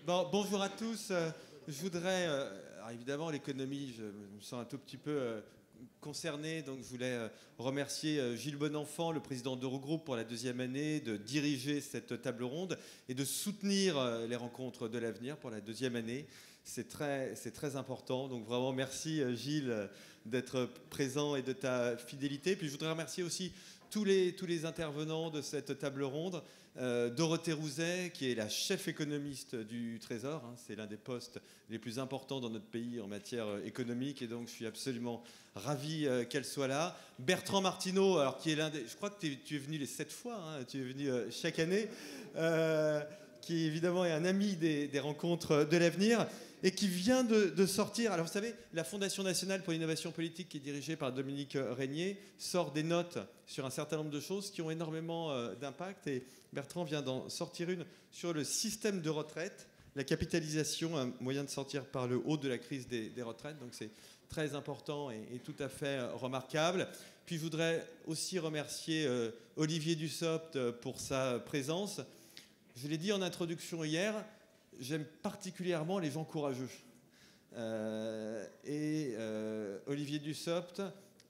Bon, bonjour à tous. Je voudrais, alors évidemment, l'économie, je me sens un tout petit peu concerné, donc je voulais remercier Gilles Bonenfant, le président d'Eurogroupe, pour la deuxième année, de diriger cette table ronde et de soutenir les rencontres de l'avenir pour la deuxième année. C'est très important. Donc vraiment, merci Gilles d'être présent et de ta fidélité. Puis je voudrais remercier aussi tous les intervenants de cette table ronde. Dorothée Rouzet, qui est la chef économiste du Trésor, hein, c'est l'un des postes les plus importants dans notre pays en matière économique, et donc je suis absolument ravi qu'elle soit là. Bertrand Martineau, alors qui est l'un des, je crois que tu es venu les 7 fois, hein, tu es venu chaque année, qui évidemment est un ami des rencontres de l'avenir, et qui vient de sortir. Alors vous savez, la Fondation nationale pour l'innovation politique, qui est dirigée par Dominique Régnier, sort des notes sur un certain nombre de choses qui ont énormément d'impact, et Bertrand vient d'en sortir une sur le système de retraite, la capitalisation, un moyen de sortir par le haut de la crise des retraites. Donc c'est très important et tout à fait remarquable. Puis je voudrais aussi remercier Olivier Dussopt pour sa présence. Je l'ai dit en introduction hier, j'aime particulièrement les gens courageux. Olivier Dussopt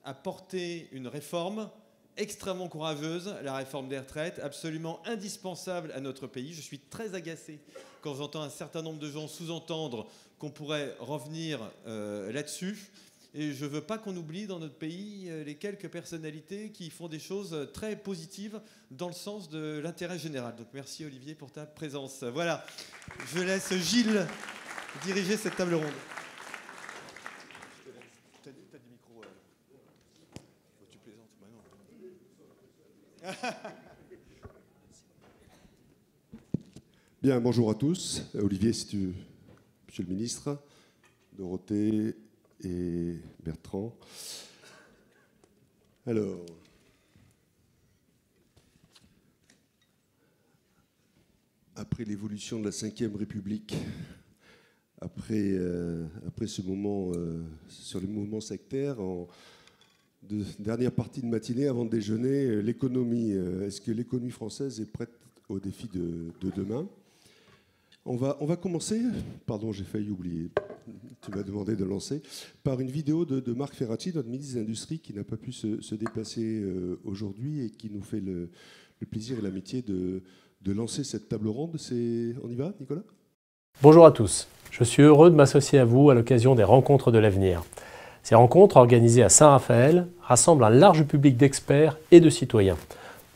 a porté une réforme extrêmement courageuse, la réforme des retraites, absolument indispensable à notre pays. Je suis très agacé quand j'entends un certain nombre de gens sous-entendre qu'on pourrait revenir là-dessus. Et je ne veux pas qu'on oublie dans notre pays les quelques personnalités qui font des choses très positives dans le sens de l'intérêt général. Donc merci Olivier pour ta présence. Voilà, je laisse Gilles diriger cette table ronde. T'as des micros tu plaisantes, bah non. Bien, bonjour à tous. Olivier, Monsieur le ministre, Dorothée et Bertrand. Alors, après l'évolution de la Ve République, après ce moment sur les mouvements sectaires, dernière partie de matinée avant de déjeuner, l'économie. Est-ce que l'économie française est prête au défi de demain ? On va commencer, pardon, j'ai failli oublier, tu m'as demandé de lancer, par une vidéo de Marc Ferracci, notre ministre des Industries, qui n'a pas pu se déplacer aujourd'hui et qui nous fait le plaisir et l'amitié de lancer cette table ronde. On y va, Nicolas ? Bonjour à tous. Je suis heureux de m'associer à vous à l'occasion des rencontres de l'avenir. Ces rencontres, organisées à Saint-Raphaël, rassemblent un large public d'experts et de citoyens,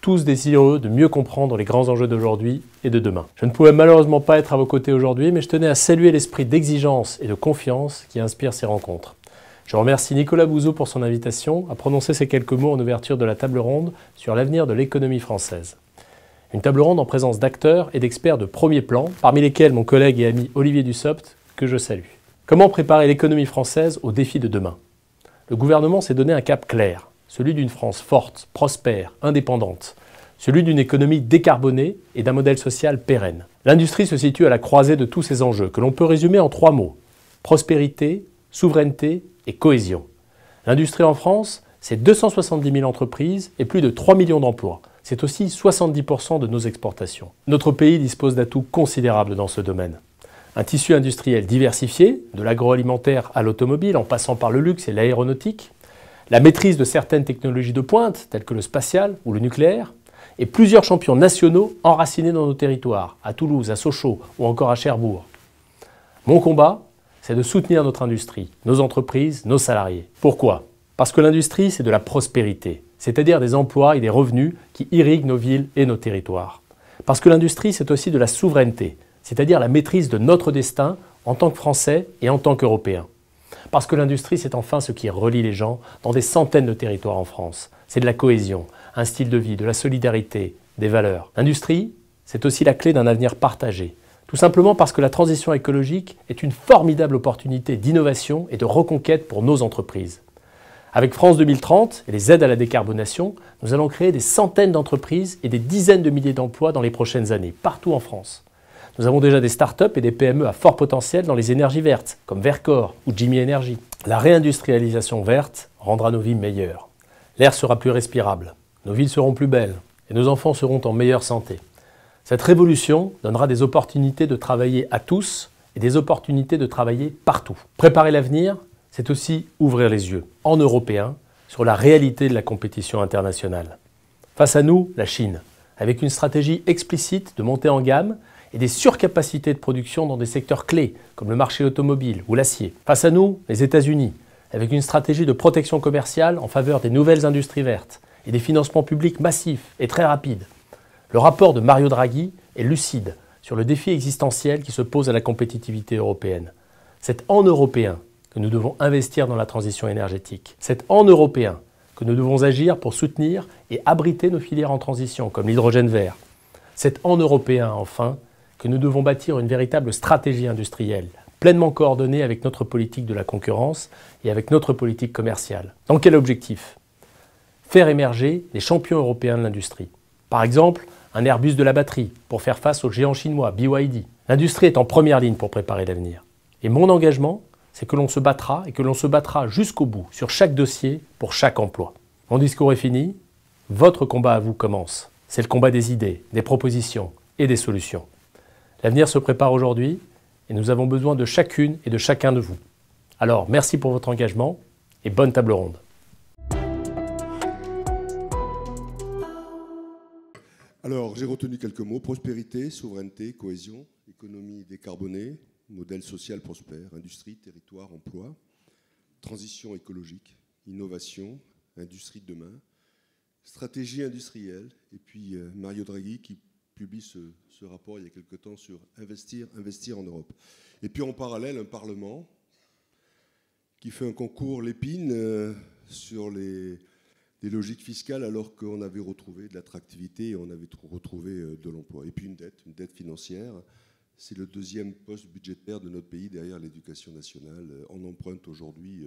tous désireux de mieux comprendre les grands enjeux d'aujourd'hui et de demain. Je ne pouvais malheureusement pas être à vos côtés aujourd'hui, mais je tenais à saluer l'esprit d'exigence et de confiance qui inspire ces rencontres. Je remercie Nicolas Bouzou pour son invitation à prononcer ces quelques mots en ouverture de la table ronde sur l'avenir de l'économie française. Une table ronde en présence d'acteurs et d'experts de premier plan, parmi lesquels mon collègue et ami Olivier Dussopt, que je salue. Comment préparer l'économie française aux défis de demain ? Le gouvernement s'est donné un cap clair, celui d'une France forte, prospère, indépendante, celui d'une économie décarbonée et d'un modèle social pérenne. L'industrie se situe à la croisée de tous ces enjeux, que l'on peut résumer en 3 mots : prospérité, souveraineté et cohésion. L'industrie en France, c'est 270 000 entreprises et plus de 3 millions d'emplois. C'est aussi 70% de nos exportations. Notre pays dispose d'atouts considérables dans ce domaine. Un tissu industriel diversifié, de l'agroalimentaire à l'automobile, en passant par le luxe et l'aéronautique, la maîtrise de certaines technologies de pointe, telles que le spatial ou le nucléaire, et plusieurs champions nationaux enracinés dans nos territoires, à Toulouse, à Sochaux ou encore à Cherbourg. Mon combat, c'est de soutenir notre industrie, nos entreprises, nos salariés. Pourquoi ? Parce que l'industrie, c'est de la prospérité, c'est-à-dire des emplois et des revenus qui irriguent nos villes et nos territoires. Parce que l'industrie, c'est aussi de la souveraineté, c'est-à-dire la maîtrise de notre destin en tant que Français et en tant qu'Européens. Parce que l'industrie, c'est enfin ce qui relie les gens dans des centaines de territoires en France. C'est de la cohésion, un style de vie, de la solidarité, des valeurs. L'industrie, c'est aussi la clé d'un avenir partagé. Tout simplement parce que la transition écologique est une formidable opportunité d'innovation et de reconquête pour nos entreprises. Avec France 2030 et les aides à la décarbonation, nous allons créer des centaines d'entreprises et des dizaines de milliers d'emplois dans les prochaines années, partout en France. Nous avons déjà des start-up et des PME à fort potentiel dans les énergies vertes, comme Vercor ou Jimmy Energy. La réindustrialisation verte rendra nos vies meilleures. L'air sera plus respirable, nos villes seront plus belles et nos enfants seront en meilleure santé. Cette révolution donnera des opportunités de travailler à tous et des opportunités de travailler partout. Préparer l'avenir, c'est aussi ouvrir les yeux, en Européens, sur la réalité de la compétition internationale. Face à nous, la Chine, avec une stratégie explicite de montée en gamme et des surcapacités de production dans des secteurs clés, comme le marché automobile ou l'acier. Face à nous, les États-Unis, avec une stratégie de protection commerciale en faveur des nouvelles industries vertes et des financements publics massifs et très rapides. Le rapport de Mario Draghi est lucide sur le défi existentiel qui se pose à la compétitivité européenne. C'est en Européens que nous devons investir dans la transition énergétique. C'est en Européens que nous devons agir pour soutenir et abriter nos filières en transition, comme l'hydrogène vert. C'est en Européens, enfin, que nous devons bâtir une véritable stratégie industrielle, pleinement coordonnée avec notre politique de la concurrence et avec notre politique commerciale. Dans quel objectif ? Faire émerger les champions européens de l'industrie. Par exemple, un Airbus de la batterie pour faire face aux géants chinois BYD. L'industrie est en première ligne pour préparer l'avenir. Et mon engagement, c'est que l'on se battra et que l'on se battra jusqu'au bout, sur chaque dossier, pour chaque emploi. Mon discours est fini. Votre combat à vous commence. C'est le combat des idées, des propositions et des solutions. L'avenir se prépare aujourd'hui et nous avons besoin de chacune et de chacun de vous. Alors, merci pour votre engagement et bonne table ronde. Alors, j'ai retenu quelques mots: prospérité, souveraineté, cohésion, économie décarbonée, modèle social prospère, industrie, territoire, emploi, transition écologique, innovation, industrie de demain, stratégie industrielle, et puis Mario Draghi qui publie ce rapport il y a quelque temps sur investir en Europe. Et puis en parallèle, un Parlement qui fait un concours Lépine sur des logiques fiscales, alors qu'on avait retrouvé de l'attractivité et on avait retrouvé de l'emploi. Et puis une dette financière. C'est le deuxième poste budgétaire de notre pays derrière l'éducation nationale. On emprunte aujourd'hui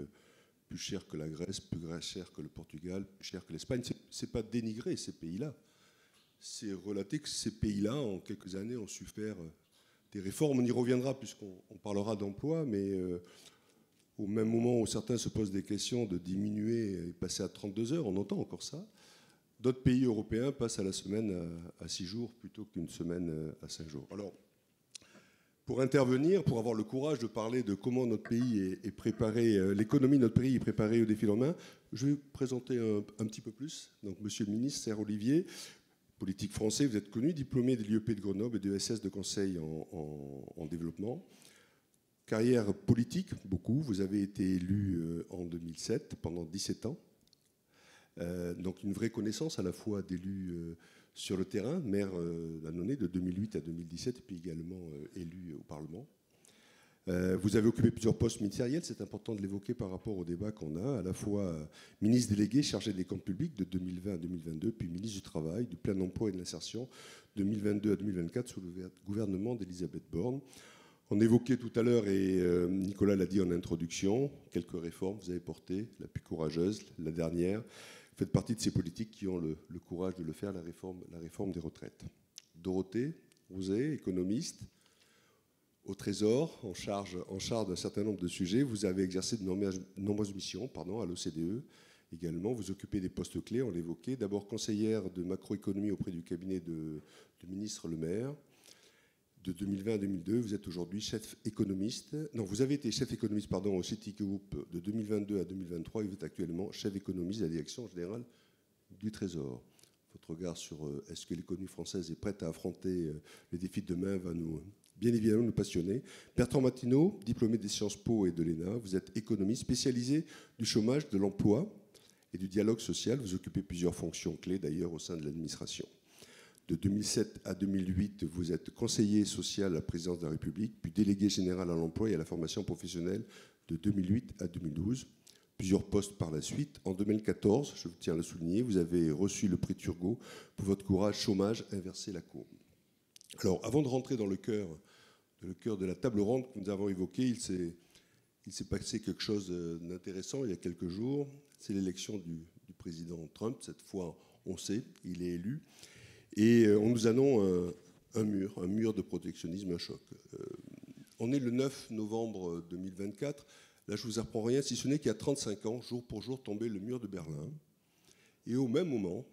plus cher que la Grèce, plus cher que le Portugal, plus cher que l'Espagne. C'est pas dénigrer ces pays-là. C'est relater que ces pays-là, en quelques années, ont su faire des réformes. On y reviendra puisqu'on parlera d'emploi, mais au même moment où certains se posent des questions de diminuer et passer à 32 heures, on entend encore ça. D'autres pays européens passent à la semaine à 6 jours plutôt qu'une semaine à 5 jours. Alors, pour intervenir, pour avoir le courage de parler de comment notre pays est préparé, l'économie de notre pays est préparée au défi de demain, je vais vous présenter un petit peu plus. Donc, Monsieur le ministre Serre Olivier, politique français, vous êtes connu, diplômé de l'IEP de Grenoble et de l'ESS de conseil en développement. Carrière politique, beaucoup. Vous avez été élu en 2007, pendant 17 ans. Donc une vraie connaissance à la fois d'élu sur le terrain, maire d'Annonay de 2008 à 2017, et puis également élu au Parlement. Vous avez occupé plusieurs postes ministériels, c'est important de l'évoquer par rapport au débat qu'on a, à la fois ministre délégué chargé des comptes publics de 2020 à 2022, puis ministre du Travail, du Plein Emploi et de l'Insertion de 2022 à 2024 sous le gouvernement d'Elisabeth Borne. On évoquait tout à l'heure, et Nicolas l'a dit en introduction, quelques réformes vous avez portées, la plus courageuse, la dernière. Vous faites partie de ces politiques qui ont le courage de le faire, la réforme des retraites. Dorothée Rouzet, économiste, au Trésor, en charge d'un certain nombre de sujets. Vous avez exercé de nombreuses missions à l'OCDE également. Vous occupez des postes clés, on l'évoquait. D'abord conseillère de macroéconomie auprès du cabinet du ministre Le Maire. De 2020 à 2002, vous êtes aujourd'hui chef économiste. Non, vous avez été chef économiste au Citigroup de 2022 à 2023 et vous êtes actuellement chef économiste de la direction générale du Trésor. Votre regard sur est-ce que l'économie française est prête à affronter les défis de demain va bien évidemment nous passionner. Bertrand Martineau, diplômé des Sciences Po et de l'ENA, vous êtes économiste spécialisé du chômage, de l'emploi et du dialogue social. Vous occupez plusieurs fonctions clés d'ailleurs au sein de l'administration. De 2007 à 2008, vous êtes conseiller social à la présidence de la République, puis délégué général à l'emploi et à la formation professionnelle de 2008 à 2012. Plusieurs postes par la suite. En 2014, je tiens à le souligner, vous avez reçu le prix Turgot pour votre courage chômage, inverser la courbe. Alors, avant de rentrer dans le cœur de la table ronde que nous avons évoquée, il s'est passé quelque chose d'intéressant il y a quelques jours. C'est l'élection du président Trump. Cette fois, on sait, il est élu. Et on nous annonce un mur de protectionnisme, un choc. On est le 9 novembre 2024. Là, je ne vous apprends rien, si ce n'est qu'il y a 35 ans, jour pour jour, tombait le mur de Berlin. Et au même moment,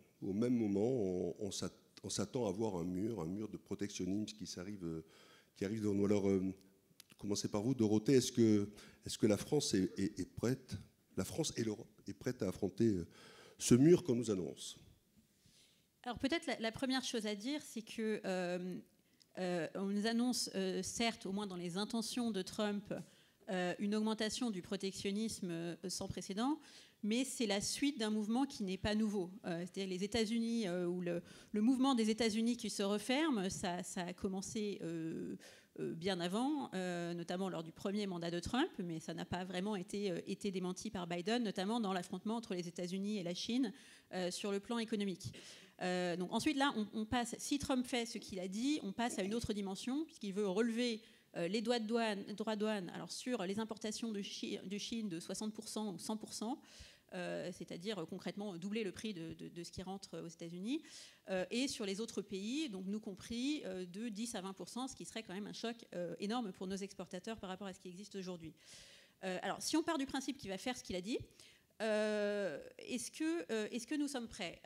on s'attend à voir un mur de protectionnisme qui arrive devant nous. Alors, commencez par vous, Dorothée. Est-ce que la France est prête, la France et l'Europe est prête à affronter ce mur qu'on nous annonce? Alors peut-être la première chose à dire, c'est que on nous annonce, certes, au moins dans les intentions de Trump, une augmentation du protectionnisme sans précédent, mais c'est la suite d'un mouvement qui n'est pas nouveau. C'est-à-dire les États-Unis, ou le mouvement des États-Unis qui se referme, ça a commencé bien avant, notamment lors du premier mandat de Trump, mais ça n'a pas vraiment été démenti par Biden, notamment dans l'affrontement entre les États-Unis et la Chine sur le plan économique. Donc ensuite, là, on passe, si Trump fait ce qu'il a dit, on passe à une autre dimension, puisqu'il veut relever les droits de douane alors sur les importations de Chine de 60% ou 100%, c'est-à-dire concrètement doubler le prix de ce qui rentre aux États-Unis, et sur les autres pays, donc nous compris, de 10 à 20%, ce qui serait quand même un choc énorme pour nos exportateurs par rapport à ce qui existe aujourd'hui. Alors, si on part du principe qu'il va faire ce qu'il a dit, est-ce que nous sommes prêts?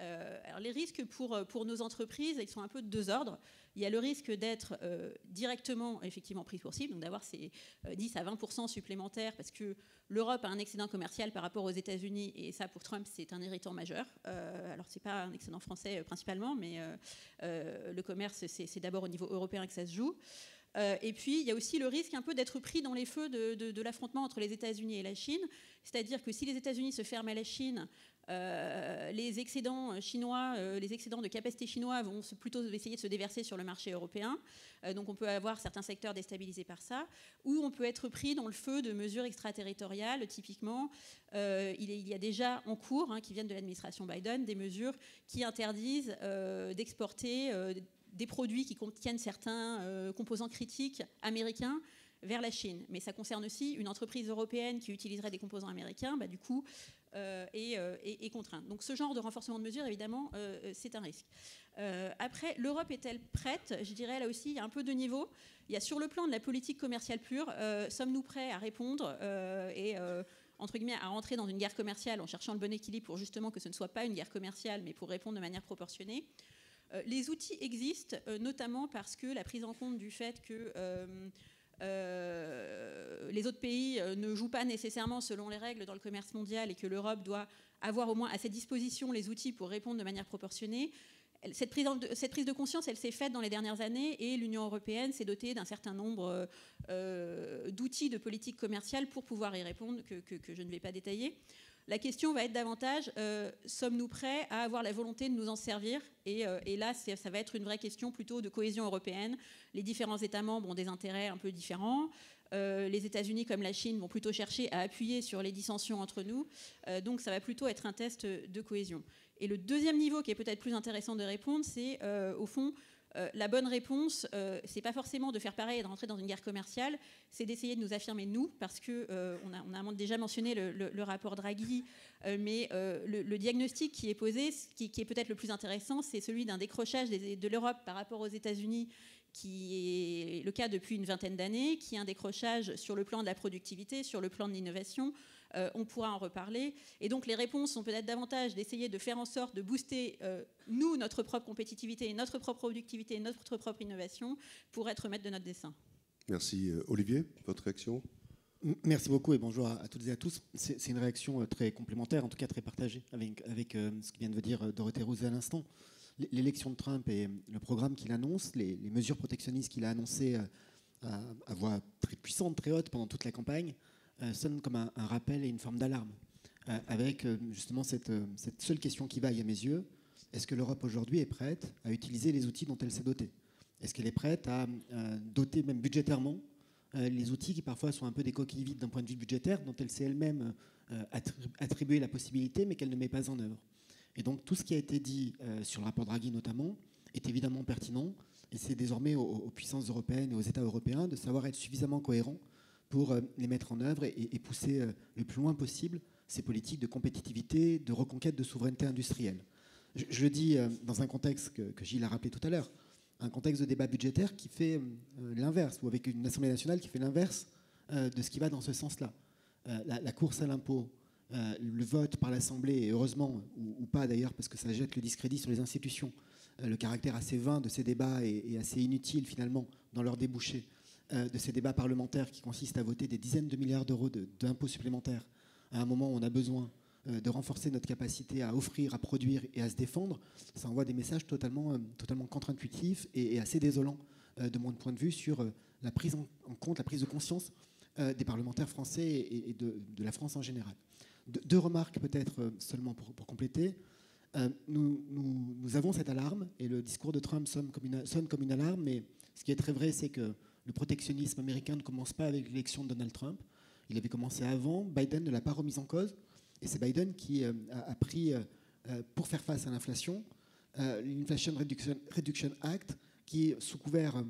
Alors, les risques pour nos entreprises, ils sont un peu de deux ordres. Il y a le risque d'être directement effectivement pris pour cible, donc d'avoir ces 10 à 20% supplémentaires, parce que l'Europe a un excédent commercial par rapport aux États-Unis, et ça pour Trump c'est un irritant majeur. Alors c'est pas un excédent français principalement, mais le commerce c'est d'abord au niveau européen que ça se joue. Et puis il y a aussi le risque un peu d'être pris dans les feux de l'affrontement entre les États-Unis et la Chine, c'est-à-dire que si les États-Unis se ferment à la Chine, les excédents chinois, les excédents de capacité chinois vont plutôt essayer de se déverser sur le marché européen. Donc on peut avoir certains secteurs déstabilisés par ça, ou on peut être pris dans le feu de mesures extraterritoriales. Typiquement, il y a déjà en cours, qui viennent de l'administration Biden, des mesures qui interdisent d'exporter des produits qui contiennent certains composants critiques américains vers la Chine. Mais ça concerne aussi une entreprise européenne qui utiliserait des composants américains, du coup, est contrainte. Donc ce genre de renforcement de mesures, évidemment, c'est un risque. Après, l'Europe est-elle prête? Je dirais là aussi, il y a un peu de niveau. Il y a sur le plan de la politique commerciale pure, sommes-nous prêts à répondre entre guillemets, à rentrer dans une guerre commerciale en cherchant le bon équilibre pour justement que ce ne soit pas une guerre commerciale, mais pour répondre de manière proportionnée. Les outils existent, notamment parce que la prise en compte du fait que les autres pays ne jouent pas nécessairement selon les règles dans le commerce mondial et que l'Europe doit avoir au moins à sa disposition les outils pour répondre de manière proportionnée. Cette prise de conscience, elle s'est faite dans les dernières années et l'Union européenne s'est dotée d'un certain nombre d'outils de politique commerciale pour pouvoir y répondre, que je ne vais pas détailler. La question va être davantage, sommes-nous prêts à avoir la volonté de nous en servir? Et là, ça va être une vraie question plutôt de cohésion européenne. Les différents États membres ont des intérêts un peu différents. Les États-Unis comme la Chine vont plutôt chercher à appuyer sur les dissensions entre nous. Donc ça va plutôt être un test de cohésion. Et le deuxième niveau qui est peut-être plus intéressant de répondre, c'est au fond, la bonne réponse, c'est pas forcément de faire pareil et de rentrer dans une guerre commerciale, c'est d'essayer de nous affirmer nous, parce que on a déjà mentionné le rapport Draghi, mais le diagnostic qui est posé, qui est peut-être le plus intéressant, c'est celui d'un décrochage de l'Europe par rapport aux États-Unis, qui est le cas depuis une vingtaine d'années, qui est un décrochage sur le plan de la productivité, sur le plan de l'innovation. On pourra en reparler. Et donc les réponses sont peut-être davantage d'essayer de faire en sorte de booster, nous, notre propre compétitivité, notre propre productivité, notre propre innovation, pour être maître de notre dessein. Merci. Olivier, votre réaction? Merci beaucoup et bonjour à toutes et à tous. C'est une réaction très complémentaire, en tout cas très partagée avec ce que vient de dire Dorothée Rousseau à l'instant. L'élection de Trump et le programme qu'il annonce, les mesures protectionnistes qu'il a annoncées à voix très puissante, très haute pendant toute la campagne, sonne comme un rappel et une forme d'alarme, avec justement cette seule question qui vaille à mes yeux. Est-ce que l'Europe aujourd'hui est prête à utiliser les outils dont elle s'est dotée? Est-ce qu'elle est prête à doter même budgétairement les outils qui parfois sont un peu des coquilles vides d'un point de vue budgétaire, dont elle sait elle-même attribuer la possibilité, mais qu'elle ne met pas en œuvre? Et donc tout ce qui a été dit sur le rapport Draghi notamment est évidemment pertinent, et c'est désormais aux puissances européennes et aux États européens de savoir être suffisamment cohérents pour les mettre en œuvre et pousser le plus loin possible ces politiques de compétitivité, de reconquête de souveraineté industrielle. Je le dis dans un contexte que Gilles a rappelé tout à l'heure, un contexte de débat budgétaire qui fait l'inverse, ou avec une Assemblée nationale qui fait l'inverse de ce qui va dans ce sens-là. La course à l'impôt, le vote par l'Assemblée, et heureusement, ou pas d'ailleurs, parce que ça jette le discrédit sur les institutions, le caractère assez vain de ces débats et assez inutile finalement dans leur débouché de ces débats parlementaires qui consistent à voter des dizaines de milliards d'euros d'impôts supplémentaires à un moment où on a besoin de renforcer notre capacité à offrir, à produire et à se défendre, ça envoie des messages totalement contre-intuitifs et assez désolants de mon point de vue sur la prise en compte, la prise de conscience des parlementaires français et de la France en général. Deux remarques peut-être seulement pour compléter. Nous avons cette alarme et le discours de Trump sonne comme une alarme, mais ce qui est très vrai, c'est que le protectionnisme américain ne commence pas avec l'élection de Donald Trump. Il avait commencé avant, Biden ne l'a pas remis en cause, et c'est Biden qui a pris, pour faire face à l'inflation, l'Inflation Reduction Act, qui, sous couvert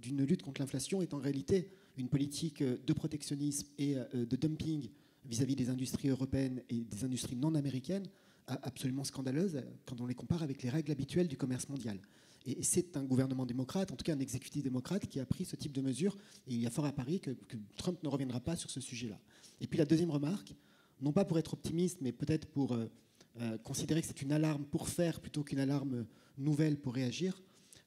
d'une lutte contre l'inflation, est en réalité une politique de protectionnisme et de dumping vis-à-vis des industries européennes et des industries non américaines, absolument scandaleuse quand on les compare avec les règles habituelles du commerce mondial. Et c'est un gouvernement démocrate, en tout cas un exécutif démocrate, qui a pris ce type de mesures. Et il y a fort à parier que Trump ne reviendra pas sur ce sujet-là. Et puis la deuxième remarque, non pas pour être optimiste, mais peut-être pour considérer que c'est une alarme pour faire plutôt qu'une alarme nouvelle pour réagir,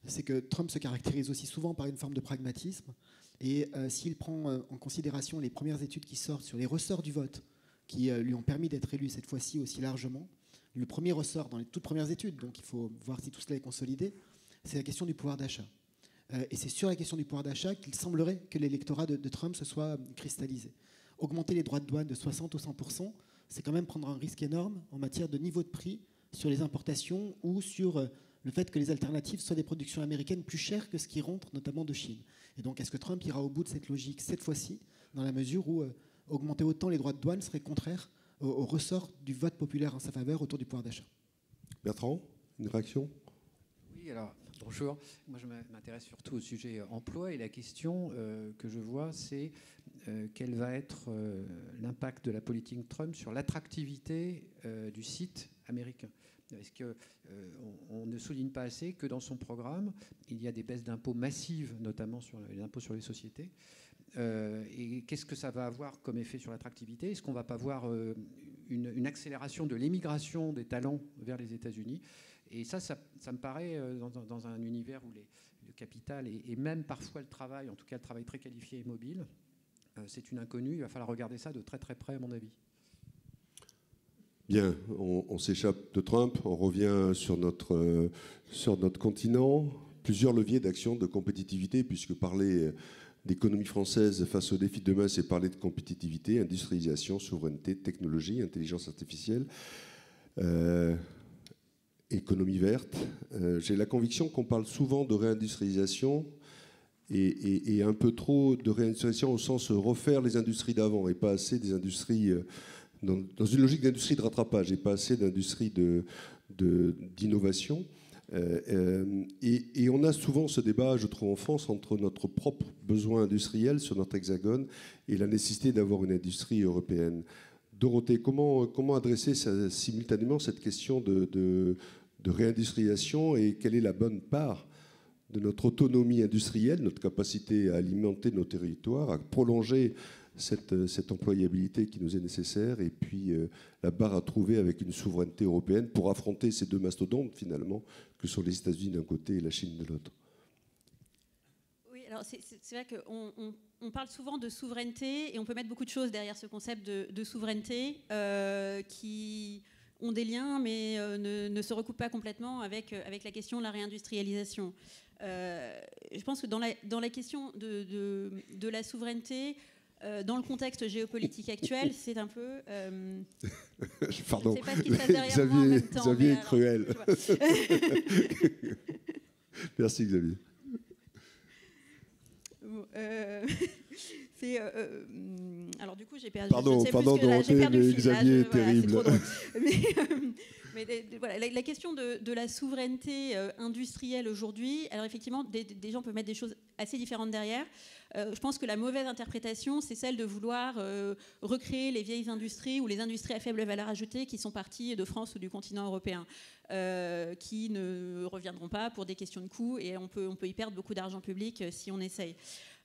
c'est que Trump se caractérise aussi souvent par une forme de pragmatisme. Et s'il prend en considération les premières études qui sortent sur les ressorts du vote, qui lui ont permis d'être élu cette fois-ci aussi largement, le premier ressort dans les toutes premières études, donc il faut voir si tout cela est consolidé, c'est la question du pouvoir d'achat. Et c'est sur la question du pouvoir d'achat qu'il semblerait que l'électorat de Trump se soit cristallisé. Augmenter les droits de douane de 60 ou 100%, c'est quand même prendre un risque énorme en matière de niveau de prix sur les importations ou sur le fait que les alternatives soient des productions américaines plus chères que ce qui rentre notamment de Chine. Et donc est-ce que Trump ira au bout de cette logique cette fois-ci, dans la mesure où augmenter autant les droits de douane serait contraire au ressort du vote populaire en sa faveur autour du pouvoir d'achat? Bertrand, une réaction? Oui, alors bonjour. Moi, je m'intéresse surtout au sujet emploi et la question que je vois, c'est quel va être l'impact de la politique Trump sur l'attractivité du site américain. Est-ce qu'on ne souligne pas assez que dans son programme, il y a des baisses d'impôts massives, notamment sur les impôts sur les sociétés, et qu'est-ce que ça va avoir comme effet sur l'attractivité? Est-ce qu'on ne va pas voir une accélération de l'émigration des talents vers les États-Unis? Et ça me paraît, dans un univers où le capital et même parfois le travail, en tout cas le travail très qualifié et mobile, c'est une inconnue. Il va falloir regarder ça de très très près, à mon avis. Bien, on s'échappe de Trump, on revient sur notre continent. Plusieurs leviers d'action de compétitivité, puisque parler d'économie française face aux défis de demain, c'est parler de compétitivité, industrialisation, souveraineté, technologie, intelligence artificielle, économie verte. J'ai la conviction qu'on parle souvent de réindustrialisation et un peu trop de réindustrialisation au sens refaire les industries d'avant et pas assez des industries dans une logique d'industrie de rattrapage et pas assez d'industrie d'innovation. Et on a souvent ce débat, je trouve, en France, entre notre propre besoin industriel sur notre hexagone et la nécessité d'avoir une industrie européenne. Dorothée, comment adresser simultanément cette question de réindustrialisation et quelle est la bonne part de notre autonomie industrielle, notre capacité à alimenter nos territoires, à prolonger cette employabilité qui nous est nécessaire, et puis la barre à trouver avec une souveraineté européenne pour affronter ces deux mastodontes finalement que sont les États-Unis d'un côté et la Chine de l'autre. Oui, alors c'est vrai qu'on parle souvent de souveraineté et on peut mettre beaucoup de choses derrière ce concept de souveraineté qui ont des liens mais ne se recoupent pas complètement avec la question de la réindustrialisation. Je pense que dans la question de la souveraineté, dans le contexte géopolitique actuel, c'est un peu... Pardon, je ne sais pas ce qui se passe derrière moi en même temps. Xavier est cruel. Merci Xavier. Alors du coup, j'ai perdu. Pardon, Dorothée, mais Xavier est terrible. Mais voilà, la question de la souveraineté industrielle aujourd'hui, alors effectivement, des gens peuvent mettre des choses assez différentes derrière. Je pense que la mauvaise interprétation, c'est celle de vouloir recréer les vieilles industries ou les industries à faible valeur ajoutée qui sont parties de France ou du continent européen, qui ne reviendront pas pour des questions de coûts, et on peut y perdre beaucoup d'argent public si on essaye.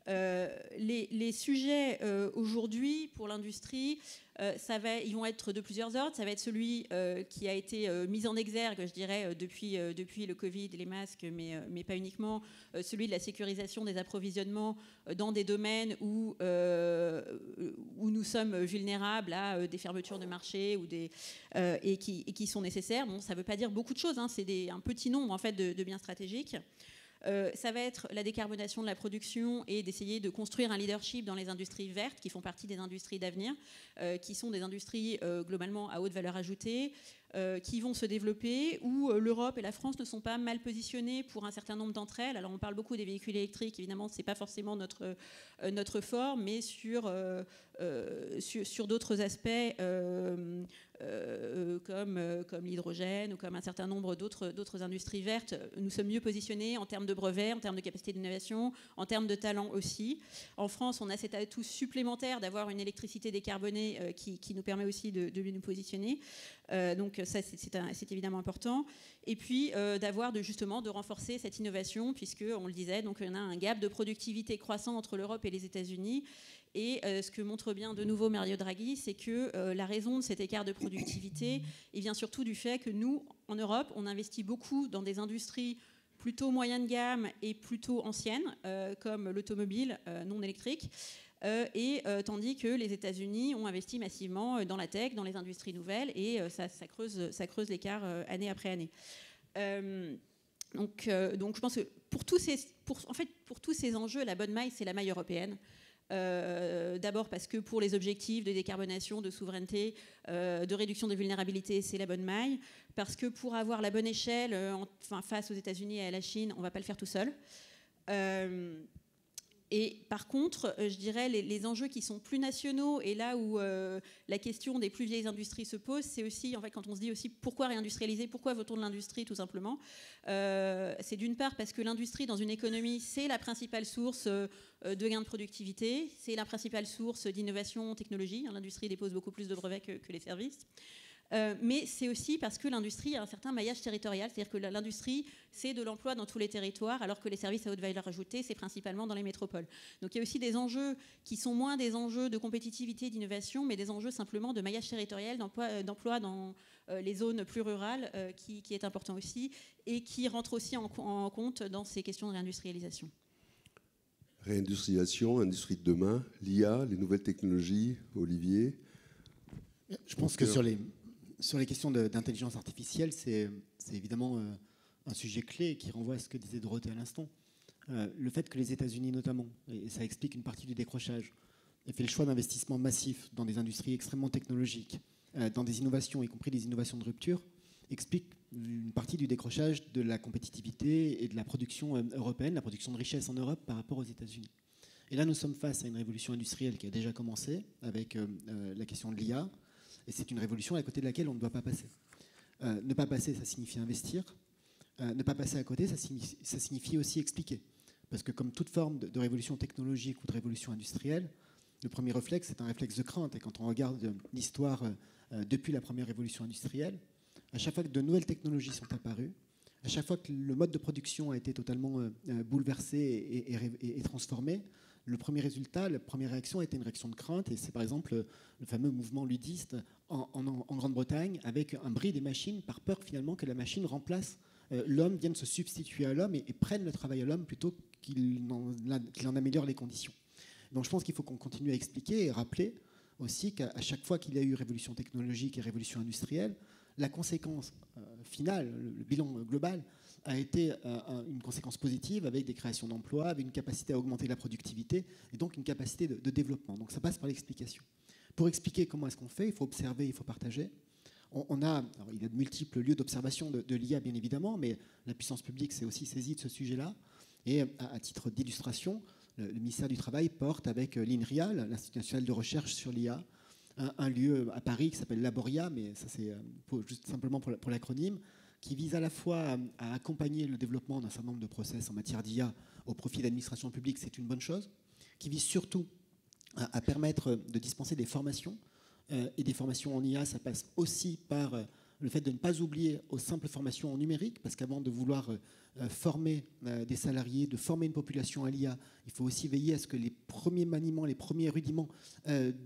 Les sujets aujourd'hui pour l'industrie, ils vont être de plusieurs ordres. Ça va être celui qui a été mis en exergue, je dirais, depuis le Covid, les masques, mais pas uniquement, celui de la sécurisation des approvisionnements dans des domaines où nous sommes vulnérables à des fermetures de marché et qui sont nécessaires. Bon, ça ne veut pas dire beaucoup de choses, hein, c'est un petit nombre en fait, de biens stratégiques. Ça va être la décarbonation de la production et d'essayer de construire un leadership dans les industries vertes qui font partie des industries d'avenir, qui sont des industries globalement à haute valeur ajoutée, qui vont se développer, où l'Europe et la France ne sont pas mal positionnées pour un certain nombre d'entre elles. Alors on parle beaucoup des véhicules électriques, évidemment ce n'est pas forcément notre fort, mais sur d'autres aspects comme l'hydrogène ou comme un certain nombre d'autres industries vertes, nous sommes mieux positionnés en termes de brevets, en termes de capacité d'innovation, en termes de talent aussi. En France, on a cet atout supplémentaire d'avoir une électricité décarbonée qui nous permet aussi de nous positionner. Donc ça, c'est évidemment important. Et puis de renforcer cette innovation, puisque on le disait, donc on a un gap de productivité croissant entre l'Europe et les États-Unis. Et ce que montre bien de nouveau Mario Draghi, c'est que la raison de cet écart de productivité, il vient surtout du fait que nous, en Europe, on investit beaucoup dans des industries plutôt moyen de gamme et plutôt anciennes, comme l'automobile non électrique. Tandis que les États-Unis ont investi massivement dans la tech, dans les industries nouvelles, et ça creuse l'écart année après année. Donc je pense que pour tous ces enjeux, la bonne maille, c'est la maille européenne. D'abord parce que pour les objectifs de décarbonation, de souveraineté, de réduction des vulnérabilités, c'est la bonne maille. Parce que pour avoir la bonne échelle face aux États-Unis et à la Chine, on ne va pas le faire tout seul. Et par contre, je dirais, les enjeux qui sont plus nationaux, et là où la question des plus vieilles industries se pose, c'est aussi, en fait, quand on se dit aussi pourquoi réindustrialiser, pourquoi veut-on de l'industrie, tout simplement, c'est d'une part parce que l'industrie dans une économie, c'est la principale source de gains de productivité, c'est la principale source d'innovation technologie. L'industrie dépose beaucoup plus de brevets que les services. Mais c'est aussi parce que l'industrie a un certain maillage territorial, c'est-à-dire que l'industrie, c'est de l'emploi dans tous les territoires, alors que les services à haute valeur ajoutée, c'est principalement dans les métropoles. Donc il y a aussi des enjeux qui sont moins des enjeux de compétitivité, d'innovation, mais des enjeux simplement de maillage territorial, d'emploi dans les zones plus rurales, qui est important aussi, et qui rentre aussi en compte dans ces questions de réindustrialisation. Réindustrialisation, industrie de demain, l'IA, les nouvelles technologies, Olivier. Je pense que sur les questions d'intelligence artificielle, c'est évidemment un sujet clé qui renvoie à ce que disait Dorothée à l'instant. Le fait que les États-Unis notamment, et ça explique une partie du décrochage, aient fait le choix d'investissements massifs dans des industries extrêmement technologiques, dans des innovations, y compris des innovations de rupture, explique une partie du décrochage de la compétitivité et de la production européenne, la production de richesse en Europe par rapport aux États-Unis. Et là, nous sommes face à une révolution industrielle qui a déjà commencé avec la question de l'IA. Et c'est une révolution à côté de laquelle on ne doit pas passer. Ne pas passer, ça signifie investir. Ne pas passer à côté, ça signifie aussi expliquer. Parce que comme toute forme de révolution technologique ou de révolution industrielle, le premier réflexe, c'est un réflexe de crainte. Et quand on regarde l'histoire depuis la première révolution industrielle, à chaque fois que de nouvelles technologies sont apparues, à chaque fois que le mode de production a été totalement bouleversé et transformé, le premier résultat, la première réaction a été une réaction de crainte, et c'est par exemple le fameux mouvement ludiste en Grande-Bretagne, avec un bris des machines, par peur finalement que la machine remplace l'homme, vienne se substituer à l'homme et prenne le travail à l'homme plutôt qu'il en améliore les conditions. Donc je pense qu'il faut qu'on continue à expliquer et rappeler aussi qu'à chaque fois qu'il y a eu révolution technologique et révolution industrielle, la conséquence finale, le bilan global, a été une conséquence positive avec des créations d'emplois, avec une capacité à augmenter la productivité et donc une capacité de développement. Donc ça passe par l'explication. Pour expliquer comment est-ce qu'on fait, il faut observer, il faut partager. Il y a de multiples lieux d'observation de l'IA, bien évidemment, mais la puissance publique s'est aussi saisie de ce sujet-là. Et à titre d'illustration, le ministère du Travail porte avec l'INRIA, l'Institut national de recherche sur l'IA, un lieu à Paris qui s'appelle Laboria, mais ça c'est juste simplement pour l'acronyme, qui vise à la fois à accompagner le développement d'un certain nombre de process en matière d'IA au profit de l'administration publique, c'est une bonne chose, qui vise surtout à permettre de dispenser des formations, et des formations en IA, ça passe aussi par le fait de ne pas oublier aux simples formations en numérique, parce qu'avant de vouloir former des salariés, de former une population à l'IA, il faut aussi veiller à ce que les premiers maniements, les premiers rudiments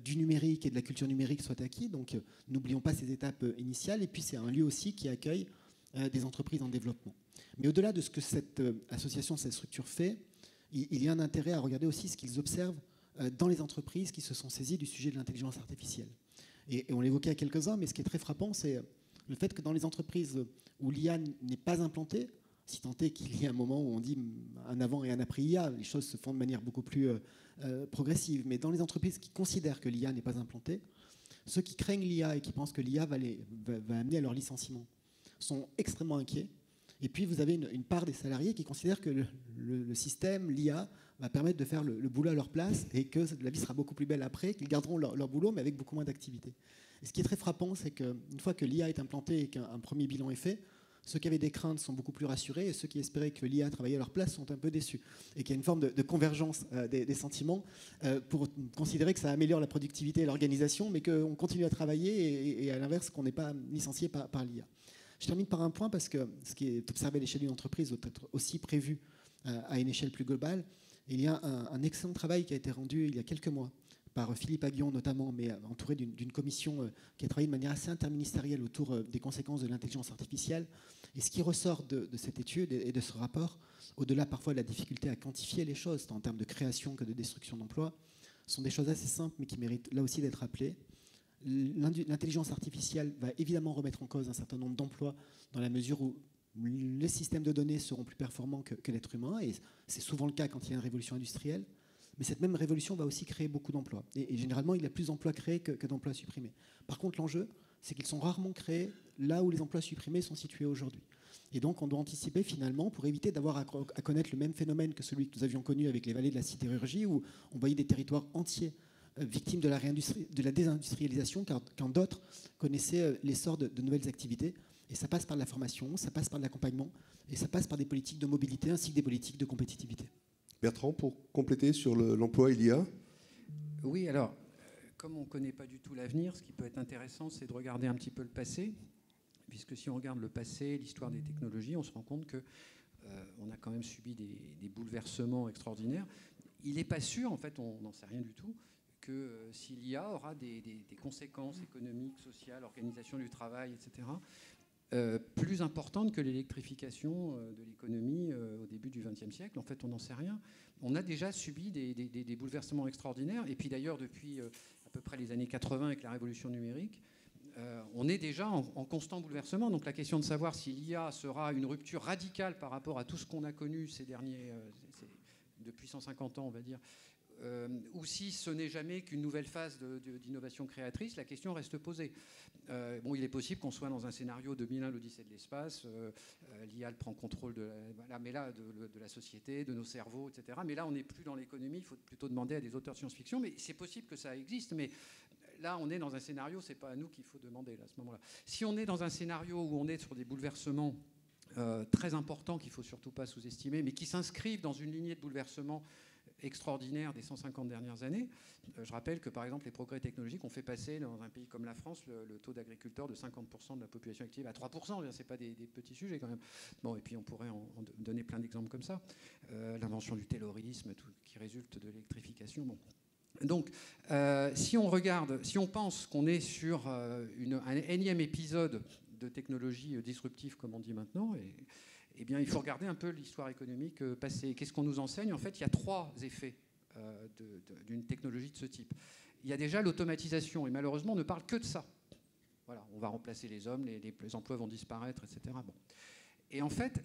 du numérique et de la culture numérique soient acquis. Donc n'oublions pas ces étapes initiales. Et puis c'est un lieu aussi qui accueille des entreprises en développement. Mais au-delà de ce que cette association, cette structure fait, il y a un intérêt à regarder aussi ce qu'ils observent dans les entreprises qui se sont saisies du sujet de l'intelligence artificielle. Et on l'évoquait à quelques-uns, mais ce qui est très frappant, c'est le fait que dans les entreprises où l'IA n'est pas implantée, si tant est qu'il y ait un moment où on dit un avant et un après IA, les choses se font de manière beaucoup plus progressive, mais dans les entreprises qui considèrent que l'IA n'est pas implantée, ceux qui craignent l'IA et qui pensent que l'IA va amener à leur licenciement sont extrêmement inquiets. Et puis vous avez une part des salariés qui considèrent que le système, l'IA, va permettre de faire le boulot à leur place et que la vie sera beaucoup plus belle après, qu'ils garderont leur boulot mais avec beaucoup moins d'activité. Et ce qui est très frappant, c'est qu'une fois que l'IA est implantée et qu'un premier bilan est fait, ceux qui avaient des craintes sont beaucoup plus rassurés et ceux qui espéraient que l'IA travaillait à leur place sont un peu déçus. Et qu'il y a une forme de convergence des sentiments pour considérer que ça améliore la productivité et l'organisation, mais qu'on continue à travailler et à l'inverse, qu'on n'est pas licencié par l'IA. Je termine par un point parce que ce qui est observé à l'échelle d'une entreprise doit être aussi prévu à une échelle plus globale. Il y a un excellent travail qui a été rendu il y a quelques mois par Philippe Aguillon notamment, mais entouré d'une commission qui a travaillé de manière assez interministérielle autour des conséquences de l'intelligence artificielle. Et ce qui ressort de cette étude et de ce rapport, au-delà parfois de la difficulté à quantifier les choses, tant en termes de création que de destruction d'emplois, sont des choses assez simples mais qui méritent là aussi d'être rappelées. L'intelligence artificielle va évidemment remettre en cause un certain nombre d'emplois dans la mesure où les systèmes de données seront plus performants que l'être humain, et c'est souvent le cas quand il y a une révolution industrielle. Mais cette même révolution va aussi créer beaucoup d'emplois. Et généralement, il y a plus d'emplois créés que d'emplois supprimés. Par contre, l'enjeu, c'est qu'ils sont rarement créés là où les emplois supprimés sont situés aujourd'hui. Et donc, on doit anticiper finalement pour éviter d'avoir à connaître le même phénomène que celui que nous avions connu avec les vallées de la sidérurgie, où on voyait des territoires entiers victimes de la désindustrialisation, quand d'autres connaissaient l'essor de nouvelles activités. Et ça passe par de la formation, ça passe par de l'accompagnement, et ça passe par des politiques de mobilité ainsi que des politiques de compétitivité. Bertrand, pour compléter sur l'emploi, il y a ? Oui, alors, comme on ne connaît pas du tout l'avenir, ce qui peut être intéressant, c'est de regarder un petit peu le passé, puisque si on regarde le passé, l'histoire des technologies, on se rend compte qu'on a quand même subi des bouleversements extraordinaires. Il n'est pas sûr, en fait, on n'en sait rien du tout, que si l'IA aura des conséquences économiques, sociales, organisation du travail, etc., plus importante que l'électrification de l'économie au début du XXe siècle. En fait, on n'en sait rien. On a déjà subi des bouleversements extraordinaires. Et puis d'ailleurs, depuis à peu près les années 80 avec la révolution numérique, on est déjà en constant bouleversement. Donc la question de savoir si l'IA sera une rupture radicale par rapport à tout ce qu'on a connu ces derniers, depuis 150 ans, on va dire, ou si ce n'est jamais qu'une nouvelle phase d'innovation créatrice, la question reste posée. Bon, il est possible qu'on soit dans un scénario 2001, l'Odyssée de l'espace, l'IA prend contrôle de la société, de nos cerveaux, etc. Mais là, on n'est plus dans l'économie, il faut plutôt demander à des auteurs de science-fiction, mais c'est possible que ça existe, mais là, on est dans un scénario, c'est pas à nous qu'il faut demander là, à ce moment-là. Si on est dans un scénario où on est sur des bouleversements très importants qu'il ne faut surtout pas sous-estimer, mais qui s'inscrivent dans une lignée de bouleversements extraordinaire des 150 dernières années. Je rappelle que, par exemple, les progrès technologiques ont fait passer, dans un pays comme la France, le taux d'agriculteurs de 50% de la population active à 3%. Ce n'est pas des petits sujets, quand même. Bon, et puis, on pourrait en donner plein d'exemples comme ça. L'invention du taylorisme, tout qui résulte de l'électrification. Bon. Donc, si on pense qu'on est sur un énième épisode de technologie disruptive, comme on dit maintenant, eh bien, il faut regarder un peu l'histoire économique passée. Qu'est-ce qu'on nous enseigne ? En fait, il y a 3 effets d'une technologie de ce type. Il y a déjà l'automatisation, et malheureusement, on ne parle que de ça. Voilà, on va remplacer les hommes, les emplois vont disparaître, etc. Bon. Et en fait,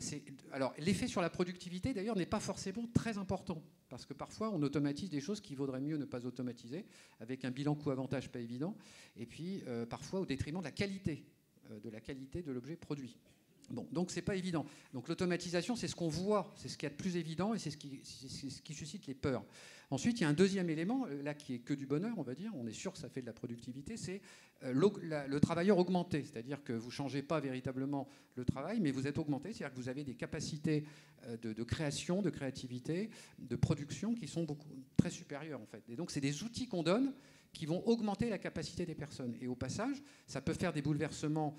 alors, l'effet sur la productivité, d'ailleurs, n'est pas forcément très important, parce que parfois, on automatise des choses qui vaudrait mieux ne pas automatiser, avec un bilan coût-avantage pas évident, et puis parfois au détriment de la qualité de l'objet produit. Bon, donc c'est pas évident. Donc l'automatisation, c'est ce qu'on voit, c'est ce qu'il y a de plus évident et c'est ce qui suscite les peurs. Ensuite, il y a un deuxième élément, là, qui est que du bonheur, on va dire. On est sûr que ça fait de la productivité. C'est le travailleur augmenté. C'est-à-dire que vous ne changez pas véritablement le travail, mais vous êtes augmenté. C'est-à-dire que vous avez des capacités de création, de créativité, de production qui sont très supérieures, en fait. Et donc, c'est des outils qu'on donne qui vont augmenter la capacité des personnes. Et au passage, ça peut faire des bouleversements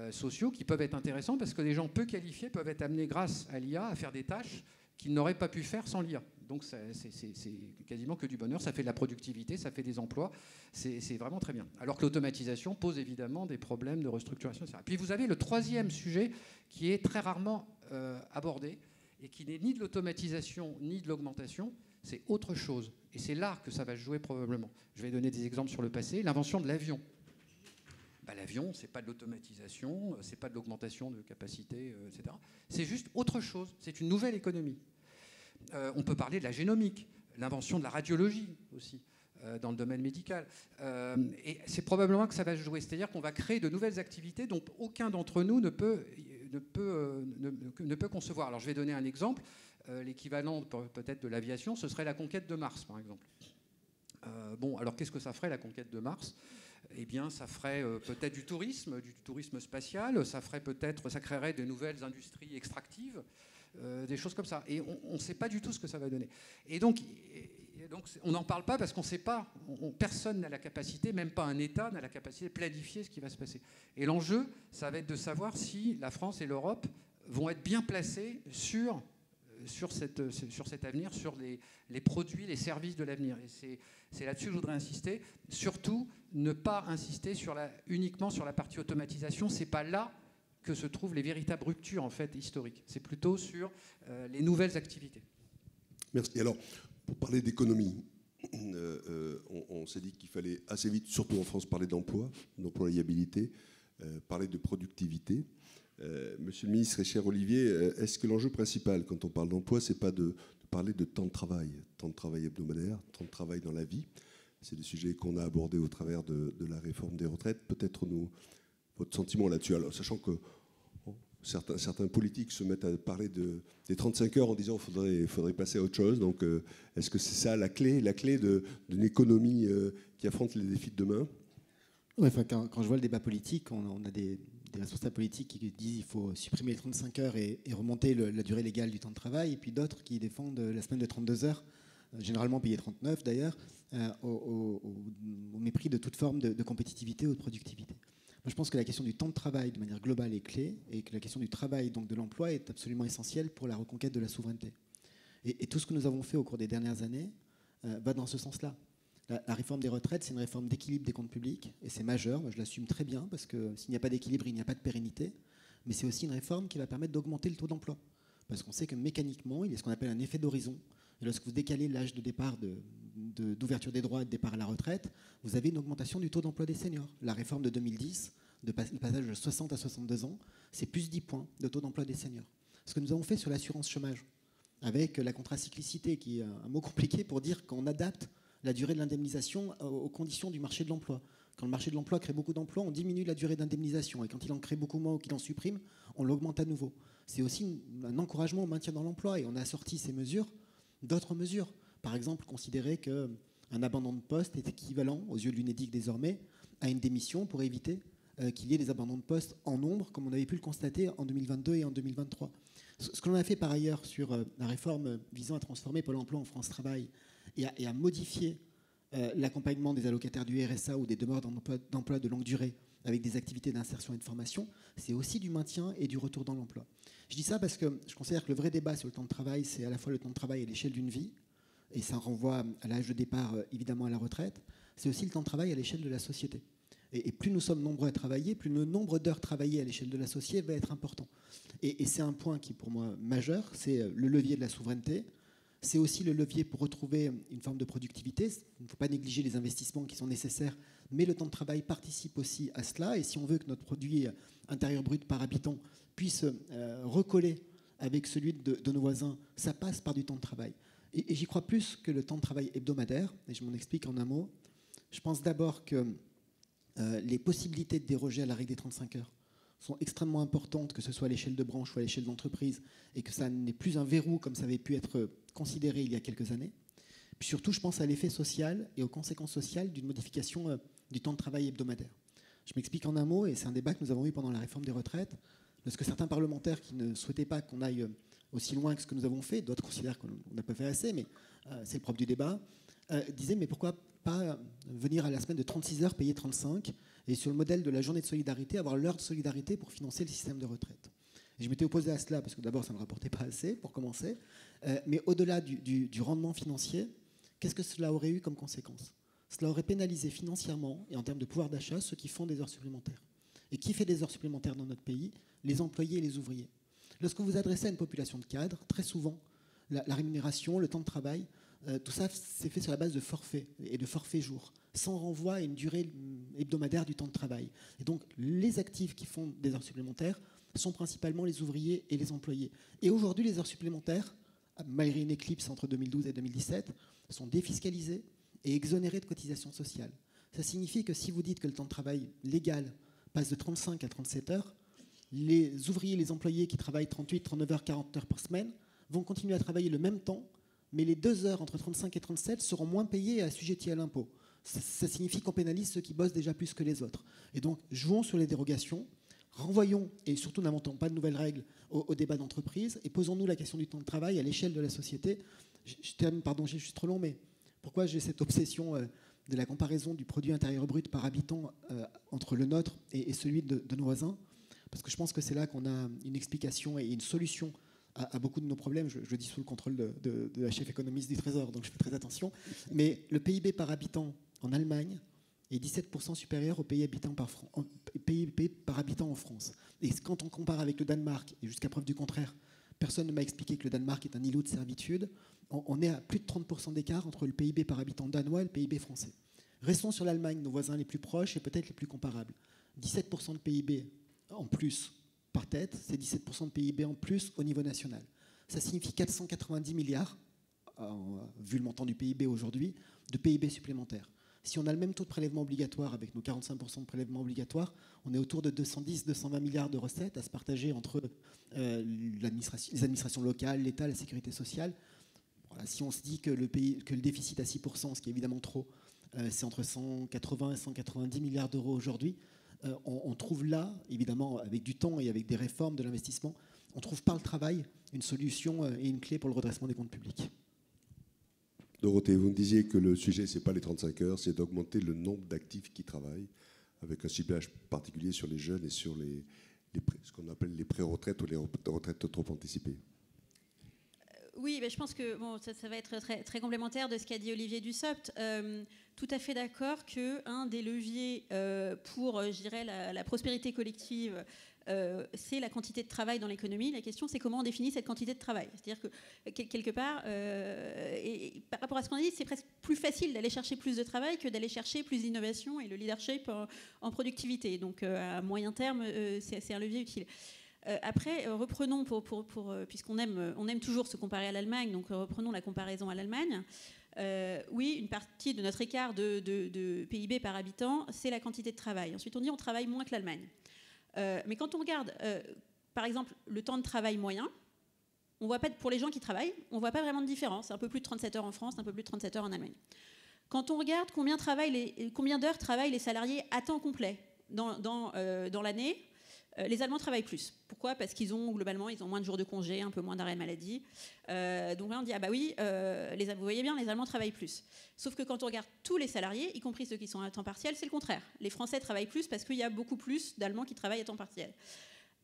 sociaux qui peuvent être intéressants parce que des gens peu qualifiés peuvent être amenés grâce à l'IA à faire des tâches qu'ils n'auraient pas pu faire sans l'IA. Donc c'est quasiment que du bonheur, ça fait de la productivité, ça fait des emplois, c'est vraiment très bien. Alors que l'automatisation pose évidemment des problèmes de restructuration, etc. Puis vous avez le troisième sujet qui est très rarement abordé et qui n'est ni de l'automatisation ni de l'augmentation, c'est autre chose. Et c'est là que ça va se jouer probablement. Je vais donner des exemples sur le passé. L'invention de l'avion. L'avion, ce n'est pas de l'automatisation, ce n'est pas de l'augmentation de capacité, etc. C'est juste autre chose. C'est une nouvelle économie. On peut parler de la génomique, l'invention de la radiologie aussi, dans le domaine médical. Et c'est probablement que ça va se jouer. C'est-à-dire qu'on va créer de nouvelles activités dont aucun d'entre nous ne peut concevoir. Alors je vais donner un exemple. L'équivalent peut-être de l'aviation, ce serait la conquête de Mars, par exemple. Alors qu'est-ce que ça ferait, la conquête de Mars ? Eh bien, ça ferait peut-être du tourisme spatial, ça créerait de nouvelles industries extractives, des choses comme ça. Et on ne sait pas du tout ce que ça va donner. Et donc on n'en parle pas parce qu'on ne sait pas. Personne n'a la capacité, même pas un État n'a la capacité de planifier ce qui va se passer. Et l'enjeu, ça va être de savoir si la France et l'Europe vont être bien placées sur cet avenir, sur les produits, les services de l'avenir. Et c'est là-dessus que je voudrais insister. Surtout, ne pas insister uniquement sur la partie automatisation. Ce n'est pas là que se trouvent les véritables ruptures en fait, historiques. C'est plutôt sur les nouvelles activités. Merci. Alors, pour parler d'économie, on s'est dit qu'il fallait assez vite, surtout en France, parler d'emploi, d'employabilité, parler de productivité. Monsieur le ministre et cher Olivier, est-ce que l'enjeu principal quand on parle d'emploi, c'est pas de parler de temps de travail hebdomadaire, temps de travail dans la vie? C'est des sujets qu'on a abordés au travers de la réforme des retraites. Peut-être votre sentiment là-dessus. Alors, sachant que certains politiques se mettent à parler des 35 heures en disant qu'il faudrait passer à autre chose. Donc, est-ce que c'est ça la clé d'une économie qui affronte les défis de demain? Ouais, quand je vois le débat politique, on a des responsables politiques qui disent qu'il faut supprimer les 35 heures et remonter la durée légale du temps de travail, et puis d'autres qui défendent la semaine de 32 heures, généralement payée 39 d'ailleurs, au mépris de toute forme de compétitivité ou de productivité. Moi, je pense que la question du temps de travail de manière globale est clé, et que la question du travail, donc de l'emploi, est absolument essentielle pour la reconquête de la souveraineté. Et tout ce que nous avons fait au cours des dernières années va dans ce sens-là. La réforme des retraites, c'est une réforme d'équilibre des comptes publics, et c'est majeur, moi je l'assume très bien, parce que s'il n'y a pas d'équilibre, il n'y a pas de pérennité, mais c'est aussi une réforme qui va permettre d'augmenter le taux d'emploi, parce qu'on sait que mécaniquement, il y a ce qu'on appelle un effet d'horizon, et lorsque vous décalez l'âge de départ d'ouverture des droits et de départ à la retraite, vous avez une augmentation du taux d'emploi des seniors. La réforme de 2010, le passage de 60 à 62 ans, c'est plus 10 points de taux d'emploi des seniors. Ce que nous avons fait sur l'assurance chômage, avec la contracyclicité, qui est un mot compliqué pour dire qu'on adapte la durée de l'indemnisation aux conditions du marché de l'emploi. Quand le marché de l'emploi crée beaucoup d'emplois, on diminue la durée d'indemnisation. Et quand il en crée beaucoup moins ou qu'il en supprime, on l'augmente à nouveau. C'est aussi un encouragement au maintien dans l'emploi. Et on a assorti ces mesures d'autres mesures. Par exemple, considérer qu'un abandon de poste est équivalent, aux yeux de l'UNEDIC désormais, à une démission pour éviter qu'il y ait des abandons de poste en nombre, comme on avait pu le constater en 2022 et en 2023. Ce que l'on a fait par ailleurs sur la réforme visant à transformer Pôle emploi en France Travail et à modifier l'accompagnement des allocataires du RSA ou des demandeurs d'emploi de longue durée avec des activités d'insertion et de formation, c'est aussi du maintien et du retour dans l'emploi. Je dis ça parce que je considère que le vrai débat sur le temps de travail, c'est à la fois le temps de travail à l'échelle d'une vie, et ça renvoie à l'âge de départ évidemment à la retraite, c'est aussi le temps de travail à l'échelle de la société. Et plus nous sommes nombreux à travailler, plus le nombre d'heures travaillées à l'échelle de la société va être important. Et c'est un point qui est pour moi majeur, c'est le levier de la souveraineté. C'est aussi le levier pour retrouver une forme de productivité. Il ne faut pas négliger les investissements qui sont nécessaires, mais le temps de travail participe aussi à cela. Et si on veut que notre produit intérieur brut par habitant puisse recoller avec celui de nos voisins, ça passe par du temps de travail. Et j'y crois plus que le temps de travail hebdomadaire, et je m'en explique en un mot. Je pense d'abord que les possibilités de déroger à la règle des 35 heures sont extrêmement importantes, que ce soit à l'échelle de branche ou à l'échelle d'entreprise, et que ça n'est plus un verrou comme ça avait pu être considéré il y a quelques années. Puis surtout, je pense à l'effet social et aux conséquences sociales d'une modification du temps de travail hebdomadaire. Je m'explique en un mot, et c'est un débat que nous avons eu pendant la réforme des retraites, parce que certains parlementaires qui ne souhaitaient pas qu'on aille aussi loin que ce que nous avons fait, d'autres considèrent qu'on n'a pas fait assez, mais c'est le propre du débat, disaient mais pourquoi pas venir à la semaine de 36 heures, payer 35, et sur le modèle de la journée de solidarité, avoir l'heure de solidarité pour financer le système de retraite. Et je m'étais opposé à cela, parce que d'abord ça ne rapportait pas assez, pour commencer, mais au-delà du rendement financier, qu'est-ce que cela aurait eu comme conséquence ? Cela aurait pénalisé financièrement et en termes de pouvoir d'achat ceux qui font des heures supplémentaires. Et qui fait des heures supplémentaires dans notre pays ? Les employés et les ouvriers. Lorsque vous vous adressez à une population de cadres, très souvent, la rémunération, le temps de travail, tout ça c'est fait sur la base de forfaits et de forfaits jours, sans renvoi à une durée hebdomadaire du temps de travail. Et donc les actifs qui font des heures supplémentaires sont principalement les ouvriers et les employés. Et aujourd'hui, les heures supplémentaires, malgré une éclipse entre 2012 et 2017, sont défiscalisées et exonérées de cotisations sociales. Ça signifie que si vous dites que le temps de travail légal passe de 35 à 37 heures, les ouvriers et les employés qui travaillent 38, 39 heures, 40 heures par semaine vont continuer à travailler le même temps, mais les 2 heures entre 35 et 37 seront moins payées et assujetties à l'impôt. Ça signifie qu'on pénalise ceux qui bossent déjà plus que les autres. Et donc, jouons sur les dérogations, renvoyons, et surtout n'inventons pas de nouvelles règles au débat d'entreprise, et posons-nous la question du temps de travail à l'échelle de la société. Je termine, pardon, je suis trop long, mais pourquoi j'ai cette obsession de la comparaison du produit intérieur brut par habitant entre le nôtre et celui de nos voisins ? Parce que je pense que c'est là qu'on a une explication et une solution à beaucoup de nos problèmes. Je dis sous le contrôle de la chef économiste du Trésor, donc je fais très attention. Mais le PIB par habitant en Allemagne est 17% supérieur au PIB par habitant en France. Et quand on compare avec le Danemark, et jusqu'à preuve du contraire, personne ne m'a expliqué que le Danemark est un îlot de servitude, on est à plus de 30% d'écart entre le PIB par habitant danois et le PIB français. Restons sur l'Allemagne, nos voisins les plus proches et peut-être les plus comparables. 17% de PIB en plus par tête, c'est 17% de PIB en plus au niveau national. Ça signifie 490 milliards, vu le montant du PIB aujourd'hui, de PIB supplémentaire. Si on a le même taux de prélèvement obligatoire avec nos 45% de prélèvement obligatoire, on est autour de 210-220 milliards de recettes à se partager entre les administrations locales, l'État, la sécurité sociale. Voilà, si on se dit que le déficit à 6%, ce qui est évidemment trop, c'est entre 180 et 190 milliards d'euros aujourd'hui, on trouve là, évidemment, avec du temps et avec des réformes de l'investissement, on trouve par le travail une solution et une clé pour le redressement des comptes publics. Dorothée, vous me disiez que le sujet, ce n'est pas les 35 heures, c'est d'augmenter le nombre d'actifs qui travaillent, avec un ciblage particulier sur les jeunes et sur ce qu'on appelle les pré-retraites ou les retraites trop anticipées. Oui, mais je pense que bon, ça va être très, très complémentaire de ce qu'a dit Olivier Dussopt. Tout à fait d'accord qu'un des leviers pour, je dirais, la prospérité collective, c'est la quantité de travail dans l'économie. La question, c'est comment on définit cette quantité de travail. C'est-à-dire que, quelque part, et par rapport à ce qu'on a dit, c'est presque plus facile d'aller chercher plus de travail que d'aller chercher plus d'innovation et le leadership en productivité. Donc, à moyen terme, c'est un levier utile. Après, reprenons, puisqu'on aime toujours se comparer à l'Allemagne, donc reprenons la comparaison à l'Allemagne. Oui, une partie de notre écart de PIB par habitant, c'est la quantité de travail. Ensuite, on dit on travaille moins que l'Allemagne. Mais quand on regarde, par exemple, le temps de travail moyen, on voit pas, pour les gens qui travaillent, on ne voit pas vraiment de différence. Un peu plus de 37 heures en France, un peu plus de 37 heures en Allemagne. Quand on regarde combien d'heures travaillent les salariés à temps complet dans l'année, les Allemands travaillent plus. Pourquoi ? Parce qu'ils ont globalement moins de jours de congé, un peu moins d'arrêt maladie. Donc là on dit ah bah oui, vous voyez bien, les Allemands travaillent plus. Sauf que quand on regarde tous les salariés, y compris ceux qui sont à temps partiel, c'est le contraire. Les Français travaillent plus parce qu'il y a beaucoup plus d'Allemands qui travaillent à temps partiel.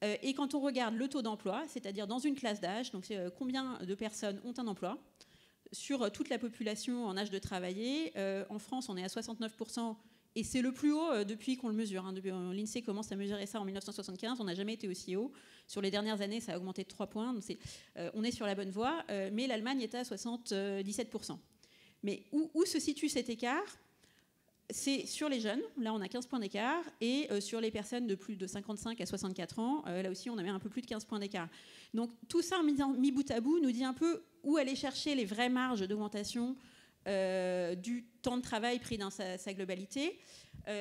Et quand on regarde le taux d'emploi, c'est-à-dire dans une classe d'âge, donc combien de personnes ont un emploi sur toute la population en âge de travailler, en France on est à 69%. Et c'est le plus haut depuis qu'on le mesure. L'INSEE commence à mesurer ça en 1975. On n'a jamais été aussi haut. Sur les dernières années, ça a augmenté de 3 points. Donc on est sur la bonne voie. Mais l'Allemagne est à 77%. Mais où se situe cet écart ? C'est sur les jeunes. Là, on a 15 points d'écart. Et sur les personnes de plus de 55 à 64 ans, là aussi, on avait un peu plus de 15 points d'écart. Donc tout ça, mis bout à bout, nous dit un peu où aller chercher les vraies marges d'augmentation du temps de travail pris dans sa globalité.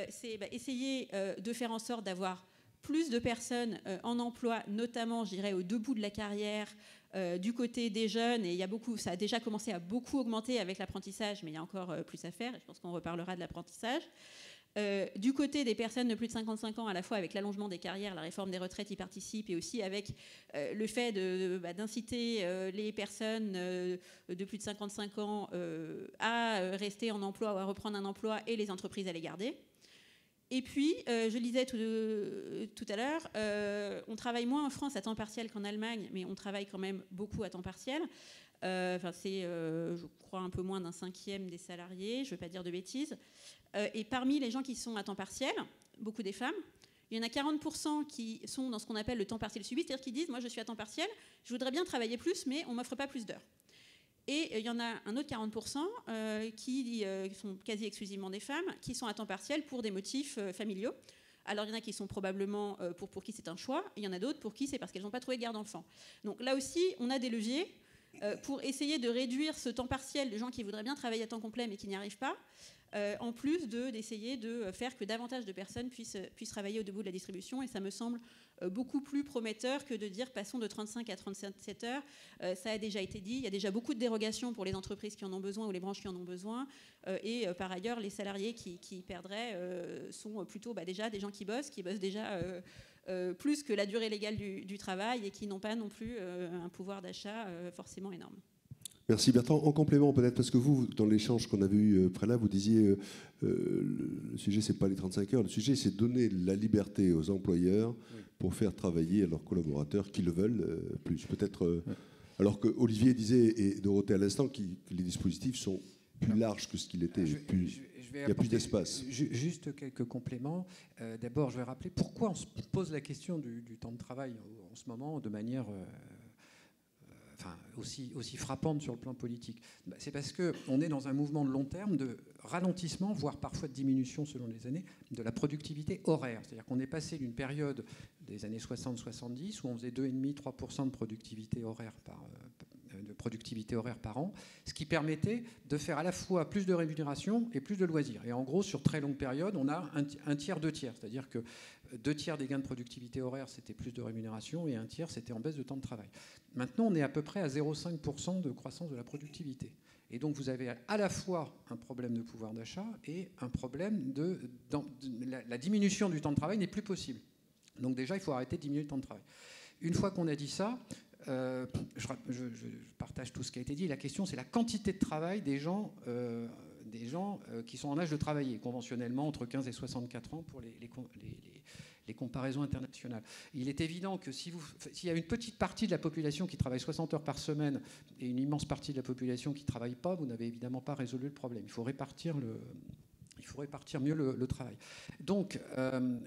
C'est essayer de faire en sorte d'avoir plus de personnes en emploi, notamment, je dirais, au debout de la carrière, Du côté des jeunes, et ça a déjà commencé à beaucoup augmenter avec l'apprentissage, mais il y a encore plus à faire, et je pense qu'on reparlera de l'apprentissage. Du côté des personnes de plus de 55 ans, à la fois avec l'allongement des carrières, la réforme des retraites y participe, et aussi avec le fait d'inciter les personnes de plus de 55 ans à rester en emploi ou à reprendre un emploi, et les entreprises à les garder. Et puis, je lisais tout à l'heure, on travaille moins en France à temps partiel qu'en Allemagne, mais on travaille quand même beaucoup à temps partiel. C'est, je crois, un peu moins d'un 1/5 des salariés, je ne veux pas dire de bêtises. Et parmi les gens qui sont à temps partiel, beaucoup des femmes, il y en a 40% qui sont dans ce qu'on appelle le temps partiel subi, c'est-à-dire qui disent « moi je suis à temps partiel, je voudrais bien travailler plus, mais on ne m'offre pas plus d'heures ». Et il y en a un autre 40% qui sont quasi exclusivement des femmes, qui sont à temps partiel pour des motifs familiaux. Alors il y en a qui sont probablement pour qui c'est un choix, il y en a d'autres pour qui c'est parce qu'elles n'ont pas trouvé de garde d'enfants. Donc là aussi, on a des leviers pour essayer de réduire ce temps partiel de gens qui voudraient bien travailler à temps complet mais qui n'y arrivent pas, en plus d'essayer de faire que davantage de personnes puissent travailler au debout de la distribution. Et ça me semble beaucoup plus prometteur que de dire passons de 35 à 37 heures. Ça a déjà été dit, il y a déjà beaucoup de dérogations pour les entreprises qui en ont besoin ou les branches qui en ont besoin. Et par ailleurs, les salariés qui perdraient sont plutôt déjà des gens qui bossent déjà plus que la durée légale du travail et qui n'ont pas non plus un pouvoir d'achat forcément énorme. Merci Bertrand. En complément peut-être, parce que vous, dans l'échange qu'on avait eu préalable, vous disiez le sujet, c'est pas les 35 heures, le sujet, c'est donner la liberté aux employeurs pour faire travailler leurs collaborateurs qui le veulent plus. Peut-être, alors que Olivier disait, et Dorothée à l'instant, que les dispositifs sont plus larges que ce qu'il était. Il y a plus d'espace. Juste quelques compléments. D'abord, je vais rappeler pourquoi on se pose la question du temps de travail en ce moment de manière aussi frappante sur le plan politique. C'est parce qu'on est dans un mouvement de long terme de ralentissement, voire parfois de diminution selon les années, de la productivité horaire. C'est-à-dire qu'on est passé d'une période des années 60-70 où on faisait 2,5-3% de productivité horaire par an, ce qui permettait de faire à la fois plus de rémunération et plus de loisirs. Et en gros, sur très longue période, on a un tiers, 2 tiers. C'est-à-dire que 2 tiers des gains de productivité horaire, c'était plus de rémunération, et 1 tiers, c'était en baisse de temps de travail. Maintenant, on est à peu près à 0,5% de croissance de la productivité. Et donc, vous avez à la fois un problème de pouvoir d'achat et un problème la diminution du temps de travail n'est plus possible. Donc déjà, il faut arrêter de diminuer le temps de travail. Une fois qu'on a dit ça, je partage tout ce qui a été dit. La question, c'est la quantité de travail des gens qui sont en âge de travailler, conventionnellement entre 15 et 64 ans pour les comparaisons internationales. Il est évident que s'il y a une petite partie de la population qui travaille 60 heures par semaine et une immense partie de la population qui ne travaille pas, vous n'avez évidemment pas résolu le problème. Il faut répartir mieux le travail. Donc,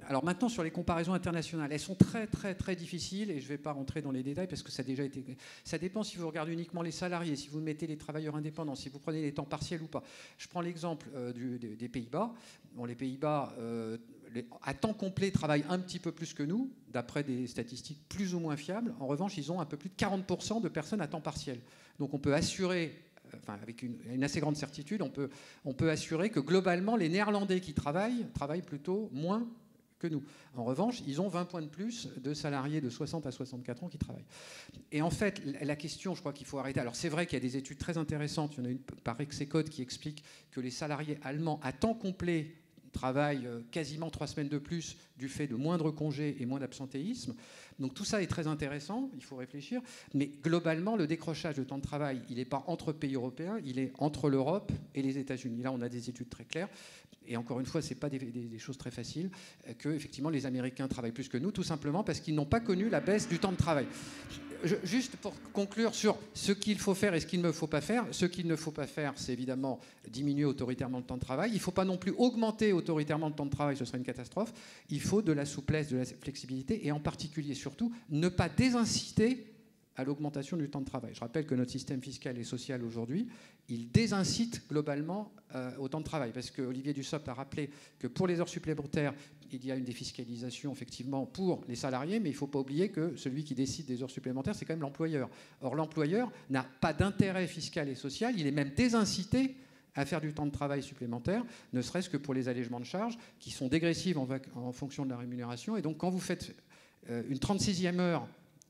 alors maintenant, sur les comparaisons internationales, elles sont très, très, très difficiles et je ne vais pas rentrer dans les détails parce que ça a déjà été... Ça dépend si vous regardez uniquement les salariés, si vous mettez les travailleurs indépendants, si vous prenez les temps partiels ou pas. Je prends l'exemple des Pays-Bas. Bon, les Pays-Bas, à temps complet, travaillent un petit peu plus que nous, d'après des statistiques plus ou moins fiables. En revanche, ils ont un peu plus de 40% de personnes à temps partiel. Donc on peut assurer... avec une assez grande certitude, on peut assurer que globalement, les Néerlandais qui travaillent plutôt moins que nous. En revanche, ils ont 20 points de plus de salariés de 60 à 64 ans qui travaillent. Et en fait, la question, je crois qu'il faut arrêter. Alors c'est vrai qu'il y a des études très intéressantes. Il y en a une par Rexecode qui explique que les salariés allemands à temps complet travaillent quasiment 3 semaines de plus du fait de moindres congés et moins d'absentéisme. Donc tout ça est très intéressant, il faut réfléchir. Mais globalement, le décrochage de temps de travail, il n'est pas entre pays européens, il est entre l'Europe et les États-Unis. Là, on a des études très claires. Et encore une fois, ce n'est pas des choses très faciles, que effectivement les Américains travaillent plus que nous, tout simplement parce qu'ils n'ont pas connu la baisse du temps de travail. Juste pour conclure sur ce qu'il faut faire et ce qu'il ne faut pas faire, ce qu'il ne faut pas faire, c'est évidemment diminuer autoritairement le temps de travail. Il ne faut pas non plus augmenter autoritairement le temps de travail, ce serait une catastrophe. Il faut de la souplesse, de la flexibilité et en particulier, surtout, ne pas désinciter à l'augmentation du temps de travail. Je rappelle que notre système fiscal et social aujourd'hui, il désincite globalement au temps de travail. Parce que Olivier Dussopt a rappelé que pour les heures supplémentaires, il y a une défiscalisation effectivement pour les salariés, mais il ne faut pas oublier que celui qui décide des heures supplémentaires, c'est quand même l'employeur. Or, l'employeur n'a pas d'intérêt fiscal et social, il est même désincité à faire du temps de travail supplémentaire, ne serait-ce que pour les allègements de charges, qui sont dégressives en fonction de la rémunération. Et donc, quand vous faites une 36e heure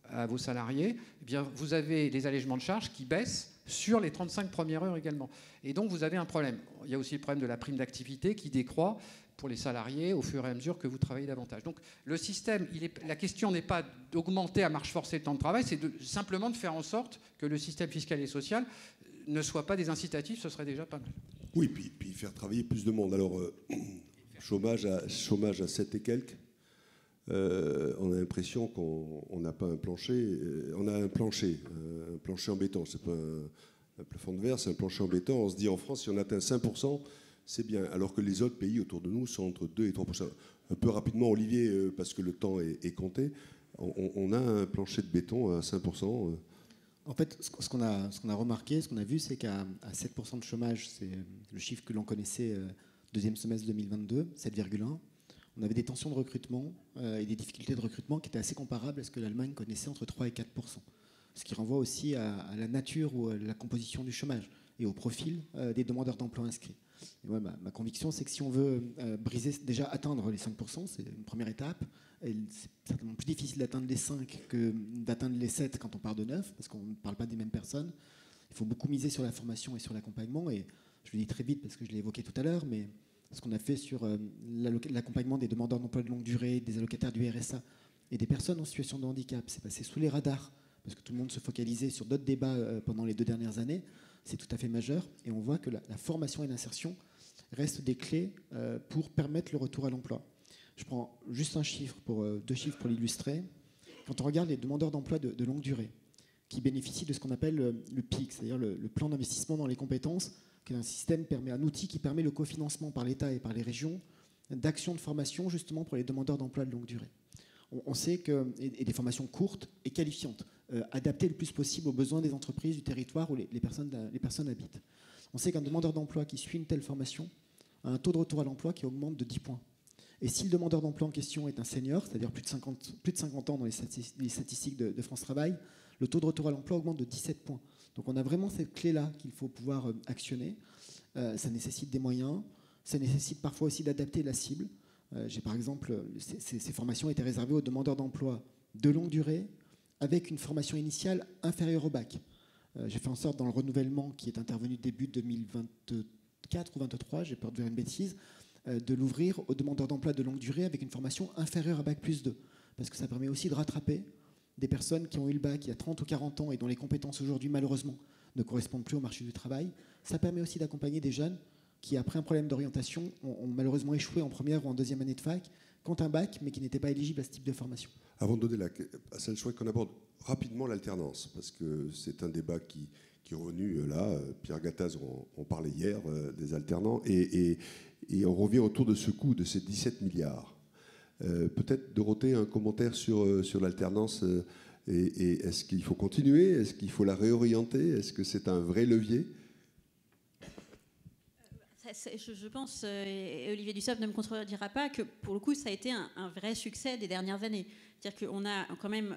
à vos salariés, eh bien, vous avez les allègements de charges qui baissent sur les 35 premières heures également. Et donc, vous avez un problème. Il y a aussi le problème de la prime d'activité qui décroît pour les salariés au fur et à mesure que vous travaillez davantage. Donc, le système, la question n'est pas d'augmenter à marche forcée le temps de travail, c'est simplement de faire en sorte que le système fiscal et social ne soit pas des incitatifs, ce serait déjà pas mal. Oui, puis faire travailler plus de monde. Alors, chômage à 7 et quelques. On a l'impression qu'on n'a pas un plancher. On a un plancher en béton. C'est pas un plafond de verre, c'est un plancher en béton. On se dit en France, si on atteint 5%, c'est bien. Alors que les autres pays autour de nous sont entre 2 et 3%. Un peu rapidement, Olivier, parce que le temps est compté, on a un plancher de béton à 5%. En fait, ce qu'on a remarqué, ce qu'on a vu, c'est qu'à 7% de chômage, c'est le chiffre que l'on connaissait deuxième semestre 2022, 7,1%. On avait des tensions de recrutement et des difficultés de recrutement qui étaient assez comparables à ce que l'Allemagne connaissait entre 3 et 4%. Ce qui renvoie aussi à la nature ou à la composition du chômage et au profil des demandeurs d'emploi inscrits. Et ouais, ma conviction, c'est que si on veut déjà atteindre les 5%, c'est une première étape. C'est certainement plus difficile d'atteindre les 5 que d'atteindre les 7 quand on part de 9, parce qu'on ne parle pas des mêmes personnes. Il faut beaucoup miser sur la formation et sur l'accompagnement. Et je le dis très vite parce que je l'ai évoqué tout à l'heure, mais ce qu'on a fait sur l'accompagnement des demandeurs d'emploi de longue durée, des allocataires du RSA et des personnes en situation de handicap, c'est passé sous les radars, parce que tout le monde se focalisait sur d'autres débats pendant les 2 dernières années. C'est tout à fait majeur. Et on voit que la formation et l'insertion restent des clés pour permettre le retour à l'emploi. Je prends juste 2 chiffres pour l'illustrer. Quand on regarde les demandeurs d'emploi de longue durée, qui bénéficient de ce qu'on appelle le PIC, c'est-à-dire le plan d'investissement dans les compétences, qui est un outil qui permet le cofinancement par l'État et par les régions d'actions de formation justement pour les demandeurs d'emploi de longue durée. On sait que, et des formations courtes et qualifiantes, adaptées le plus possible aux besoins des entreprises, du territoire où les personnes habitent. On sait qu'un demandeur d'emploi qui suit une telle formation a un taux de retour à l'emploi qui augmente de 10 points. Et si le demandeur d'emploi en question est un senior, c'est-à-dire plus de 50 ans dans les statistiques de France Travail, le taux de retour à l'emploi augmente de 17 points. Donc on a vraiment cette clé-là qu'il faut pouvoir actionner. Ça nécessite des moyens, ça nécessite parfois aussi d'adapter la cible. J'ai par exemple, ces formations étaient réservées aux demandeurs d'emploi de longue durée avec une formation initiale inférieure au bac. J'ai fait en sorte dans le renouvellement qui est intervenu début 2024 ou 2023, j'ai peur de dire une bêtise, de l'ouvrir aux demandeurs d'emploi de longue durée avec une formation inférieure à bac plus 2. Parce que ça permet aussi de rattraper des personnes qui ont eu le bac il y a 30 ou 40 ans et dont les compétences aujourd'hui, malheureusement, ne correspondent plus au marché du travail. Ça permet aussi d'accompagner des jeunes qui, après un problème d'orientation, ont malheureusement échoué en première ou en deuxième année de fac, qui ont un bac, mais qui n'étaient pas éligibles à ce type de formation. Avant de donner à celle, je souhaite qu'on aborde rapidement l'alternance, parce que c'est un débat qui est revenu là. Pierre Gattaz, on parlait hier des alternants, et on revient autour de ce coût, de ces 17 milliards. Peut-être, Dorothée, un commentaire sur l'alternance, et est-ce qu'il faut continuer? Est-ce qu'il faut la réorienter? Est-ce que c'est un vrai levier? Je pense, et Olivier Dussopt ne me contredira pas, que pour le coup, ça a été un vrai succès des dernières années. C'est-à-dire qu'on a quand même,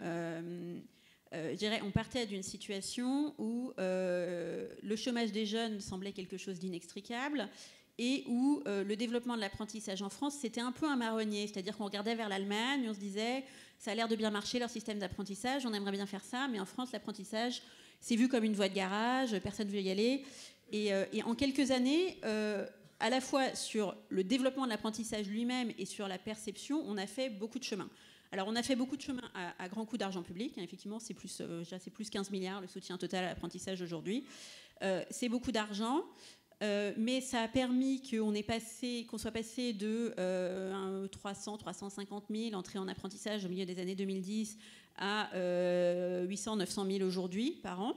je dirais, on partait d'une situation où le chômage des jeunes semblait quelque chose d'inextricable et où le développement de l'apprentissage en France, c'était un peu un marronnier. C'est-à-dire qu'on regardait vers l'Allemagne, on se disait, ça a l'air de bien marcher, leur système d'apprentissage, on aimerait bien faire ça, mais en France, l'apprentissage, c'est vu comme une voie de garage, personne ne veut y aller. Et en quelques années, à la fois sur le développement de l'apprentissage lui-même et sur la perception, on a fait beaucoup de chemin. Alors, on a fait beaucoup de chemin à grands coups d'argent public. Effectivement, c'est plus 15 milliards le soutien total à l'apprentissage aujourd'hui. C'est beaucoup d'argent, mais ça a permis qu'on soit passé de 300, 350 000 entrées en apprentissage au milieu des années 2010 à 800, 900 000 aujourd'hui par an.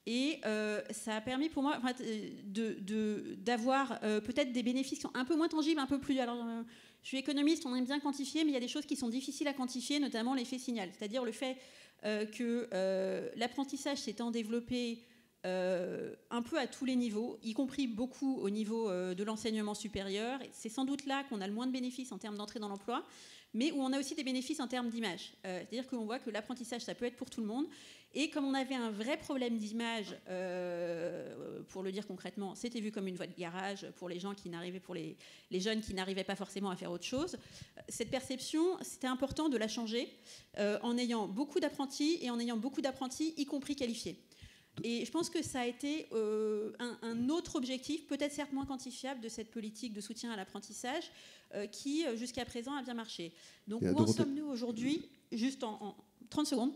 Et ça a permis pour moi d'avoir peut-être des bénéfices qui sont un peu moins tangibles, un peu plus... Alors, je suis économiste, on aime bien quantifier, mais il y a des choses qui sont difficiles à quantifier, notamment l'effet signal. C'est-à-dire le fait que l'apprentissage s'étant développé un peu à tous les niveaux, y compris beaucoup au niveau de l'enseignement supérieur. C'est sans doute là qu'on a le moins de bénéfices en termes d'entrée dans l'emploi, mais où on a aussi des bénéfices en termes d'image. C'est-à-dire qu'on voit que l'apprentissage, ça peut être pour tout le monde. Et comme on avait un vrai problème d'image, pour le dire concrètement, c'était vu comme une voie de garage pour les gens qui n'arrivaient, pour les jeunes qui n'arrivaient pas forcément à faire autre chose. Cette perception, c'était important de la changer en ayant beaucoup d'apprentis et en ayant beaucoup d'apprentis, y compris qualifiés. Et je pense que ça a été un autre objectif, peut-être certes moins quantifiable, de cette politique de soutien à l'apprentissage qui, jusqu'à présent, a bien marché. Donc, où en sommes-nous aujourd'hui? Juste en 30 secondes.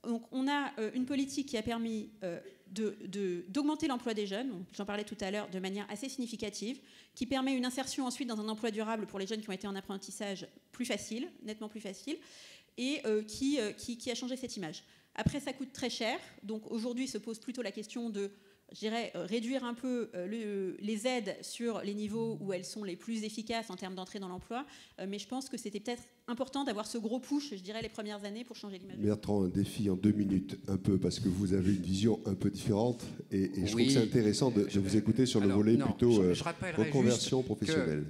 Donc on a une politique qui a permis d'augmenter l'emploi des jeunes, j'en parlais tout à l'heure, de manière assez significative, qui permet une insertion ensuite dans un emploi durable pour les jeunes qui ont été en apprentissage plus facile, nettement plus facile, et qui a changé cette image. Après, ça coûte très cher, donc aujourd'hui se pose plutôt la question de, je dirais, réduire un peu les aides sur les niveaux où elles sont les plus efficaces en termes d'entrée dans l'emploi, mais je pense que c'était peut-être important d'avoir ce gros push, je dirais, les premières années pour changer l'image. Bertrand, un défi en 2 minutes, un peu, parce que vous avez une vision un peu différente, et je trouve que c'est intéressant de vous écouter sur le volet plutôt reconversion professionnelle.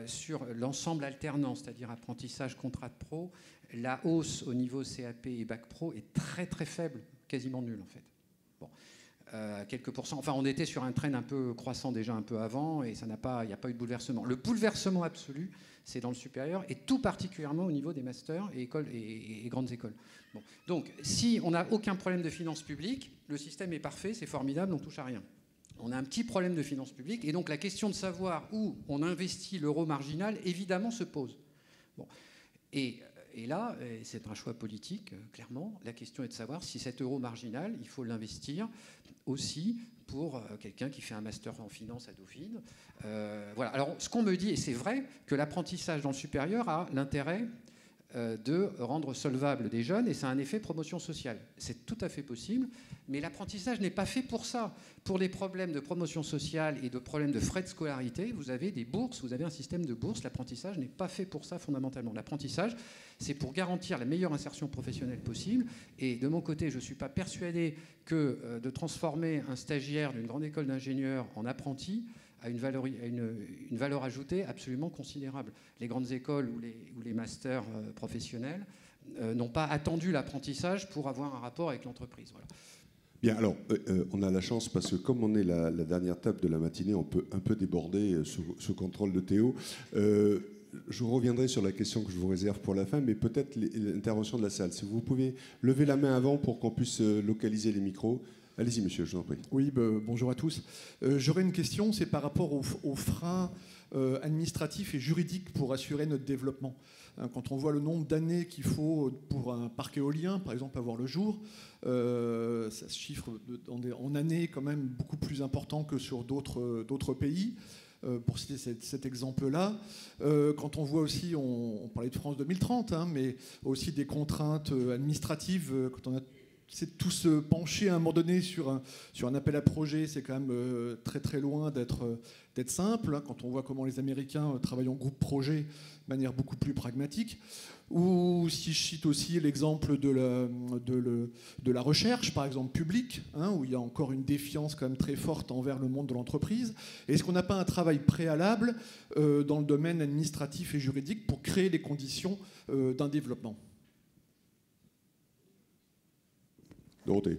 Sur l'ensemble alternant, c'est-à-dire apprentissage, contrat de pro, la hausse au niveau CAP et Bac Pro est très très faible, quasiment nulle en fait. Bon. Quelques pourcents. Enfin, on était sur un trend un peu croissant déjà un peu avant, et il n'y a pas eu de bouleversement. Le bouleversement absolu, c'est dans le supérieur, et tout particulièrement au niveau des masters et écoles et grandes écoles. Bon. Donc, si on n'a aucun problème de finances publiques, le système est parfait, c'est formidable, on ne touche à rien. On a un petit problème de finances publiques, et donc la question de savoir où on investit l'euro marginal, évidemment, se pose. Bon. Et là, c'est un choix politique, clairement. La question est de savoir si cet euro marginal, il faut l'investir aussi pour quelqu'un qui fait un master en finance à Dauphine. Voilà. Alors, ce qu'on me dit, et c'est vrai, que l'apprentissage dans le supérieur a l'intérêt de rendre solvable des jeunes, et ça a un effet promotion sociale. C'est tout à fait possible, mais l'apprentissage n'est pas fait pour ça. Pour les problèmes de promotion sociale et de problèmes de frais de scolarité, vous avez des bourses, vous avez un système de bourses. L'apprentissage n'est pas fait pour ça fondamentalement. L'apprentissage, c'est pour garantir la meilleure insertion professionnelle possible, et de mon côté, je ne suis pas persuadé que de transformer un stagiaire d'une grande école d'ingénieurs en apprenti a une valeur ajoutée absolument considérable. Les grandes écoles ou les masters professionnels n'ont pas attendu l'apprentissage pour avoir un rapport avec l'entreprise. Voilà. Bien, alors, on a la chance, parce que comme on est la dernière table de la matinée, on peut un peu déborder sous contrôle de Théo. Je reviendrai sur la question que je vous réserve pour la fin, mais peut-être l'intervention de la salle. Si vous pouvez lever la main avant pour qu'on puisse localiser les micros. Allez-y, monsieur, je vous en prie. Oui, bonjour à tous. J'aurais une question, c'est par rapport aux freins administratifs et juridiques pour assurer notre développement. Quand on voit le nombre d'années qu'il faut pour un parc éolien, par exemple, avoir le jour, ça se chiffre en années quand même beaucoup plus important que sur d'autres pays. Pour citer cet exemple-là, quand on voit aussi, on parlait de France 2030, mais aussi des contraintes administratives, quand on a c'est tout se pencher à un moment donné sur un appel à projet, c'est quand même très très loin d'être simple. Quand on voit comment les Américains travaillent en groupe projet de manière beaucoup plus pragmatique. Ou si je cite aussi l'exemple de la recherche, par exemple publique, où il y a encore une défiance quand même très forte envers le monde de l'entreprise. Est-ce qu'on n'a pas un travail préalable dans le domaine administratif et juridique pour créer les conditions d'un développement ? Dorothée.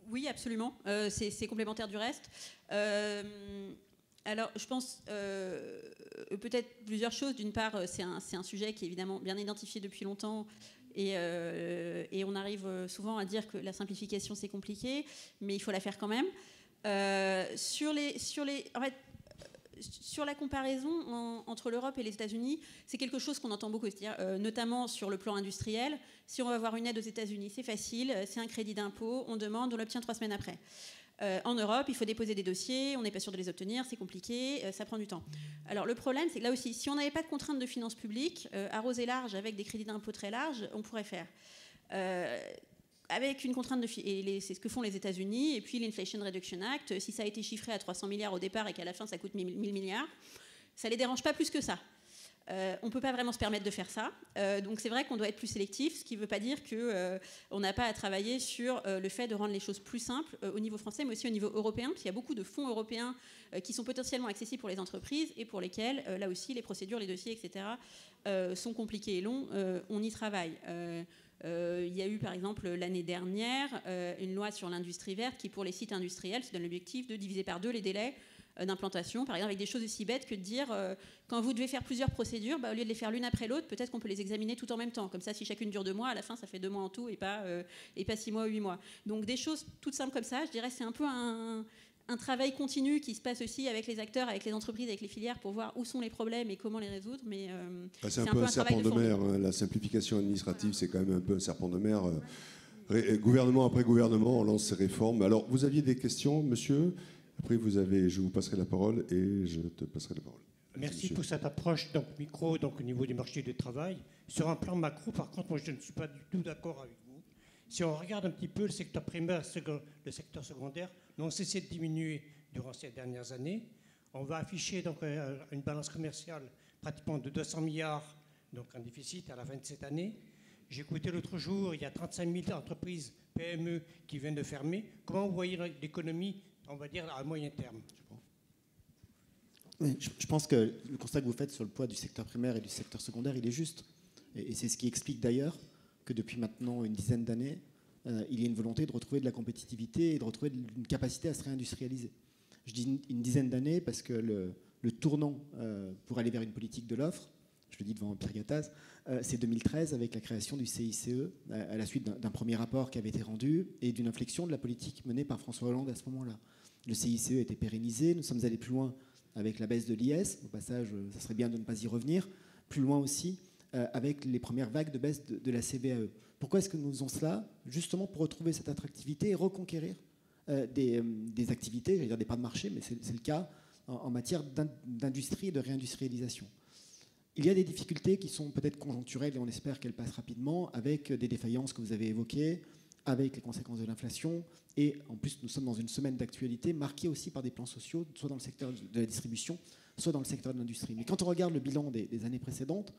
Oui, absolument. C'est complémentaire du reste. Alors, je pense peut-être plusieurs choses. D'une part, c'est un sujet qui est évidemment bien identifié depuis longtemps. Et on arrive souvent à dire que la simplification, c'est compliqué, mais il faut la faire quand même. Sur la comparaison entre l'Europe et les États-Unis, c'est quelque chose qu'on entend beaucoup, c'est-à-dire notamment sur le plan industriel. Si on veut avoir une aide aux États-Unis, c'est facile, c'est un crédit d'impôt, on demande, on l'obtient 3 semaines après. En Europe, il faut déposer des dossiers, on n'est pas sûr de les obtenir, c'est compliqué, ça prend du temps. Alors le problème, c'est que là aussi, si on n'avait pas de contraintes de finances publiques, arroser large avec des crédits d'impôt très larges, on pourrait faire. Avec une contrainte et c'est ce que font les États-Unis, et puis l'Inflation Reduction Act, si ça a été chiffré à 300 milliards au départ et qu'à la fin ça coûte 1000 milliards, ça ne les dérange pas plus que ça. On ne peut pas vraiment se permettre de faire ça. Donc c'est vrai qu'on doit être plus sélectif, ce qui ne veut pas dire qu'on n'a pas à travailler sur le fait de rendre les choses plus simples au niveau français, mais aussi au niveau européen, parce qu'il y a beaucoup de fonds européens qui sont potentiellement accessibles pour les entreprises et pour lesquels, là aussi, les procédures, les dossiers, etc., sont compliqués et longs. On y travaille. Il y a eu par exemple l'année dernière une loi sur l'industrie verte qui pour les sites industriels se donne l'objectif de diviser par 2 les délais d'implantation, par exemple avec des choses aussi bêtes que de dire quand vous devez faire plusieurs procédures, au lieu de les faire l'une après l'autre, peut-être qu'on peut les examiner tout en même temps. Comme ça, si chacune dure 2 mois, à la fin, ça fait 2 mois en tout et pas 6 mois ou 8 mois. Donc des choses toutes simples comme ça, je dirais c'est un peu un travail continu qui se passe aussi avec les acteurs, avec les entreprises, avec les filières pour voir où sont les problèmes et comment les résoudre. Mais c'est un peu un serpent de mer. La simplification administrative, c'est quand même un peu un serpent de mer. Gouvernement après gouvernement, on lance ces réformes. Alors, vous aviez des questions, monsieur ? Après, je vous passerai la parole et je te passerai la parole. Merci pour cette approche micro au niveau du marché du travail. Sur un plan macro, par contre, moi, je ne suis pas du tout d'accord avec vous. Si on regarde un petit peu le secteur primaire, le secteur secondaire, n'ont cessé de diminuer durant ces dernières années. On va afficher une balance commerciale pratiquement de 200 milliards, donc un déficit à la fin de cette année. J'ai écouté l'autre jour, il y a 35 000 entreprises PME qui viennent de fermer. Comment vous voyez l'économie, on va dire, à moyen terme ? Je pense que le constat que vous faites sur le poids du secteur primaire et du secteur secondaire, il est juste. Et c'est ce qui explique d'ailleurs que depuis maintenant une dizaine d'années, il y a une volonté de retrouver de la compétitivité et de retrouver une capacité à se réindustrialiser. Je dis une dizaine d'années parce que le tournant pour aller vers une politique de l'offre, je le dis devant Pierre Gattaz, c'est 2013 avec la création du CICE à la suite d'un premier rapport qui avait été rendu et d'une inflexion de la politique menée par François Hollande à ce moment-là. Le CICE a été pérennisé, nous sommes allés plus loin avec la baisse de l'IS, au passage, ça serait bien de ne pas y revenir, plus loin aussi avec les premières vagues de baisse de la CVAE. Pourquoi est-ce que nous faisons cela ? Justement pour retrouver cette attractivité et reconquérir des activités, j'allais dire des parts de marché, mais c'est le cas en matière d'industrie et de réindustrialisation. Il y a des difficultés qui sont peut-être conjoncturelles et on espère qu'elles passent rapidement avec des défaillances que vous avez évoquées, avec les conséquences de l'inflation. Et en plus, nous sommes dans une semaine d'actualité marquée aussi par des plans sociaux, soit dans le secteur de la distribution, soit dans le secteur de l'industrie. Mais quand on regarde le bilan des années précédentes,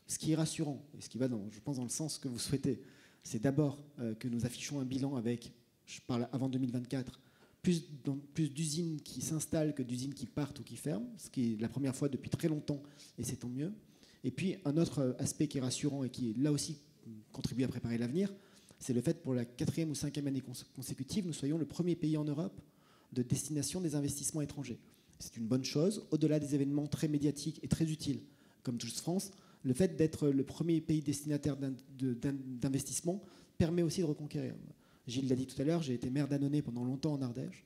ce qui est rassurant, et ce qui va, je pense, dans le sens que vous souhaitez, c'est d'abord que nous affichons un bilan avec, je parle avant 2024, plus d'usines qui s'installent que d'usines qui partent ou qui ferment, ce qui est la première fois depuis très longtemps, et c'est tant mieux. Et puis, un autre aspect qui est rassurant et qui, là aussi, contribue à préparer l'avenir, c'est le fait pour la 4e ou 5e année consécutive, nous soyons le premier pays en Europe de destination des investissements étrangers. C'est une bonne chose, au-delà des événements très médiatiques et très utiles, comme Tous France, le fait d'être le premier pays destinataire d'investissement permet aussi de reconquérir. Gilles l'a dit tout à l'heure, j'ai été maire d'Annonay pendant longtemps en Ardèche.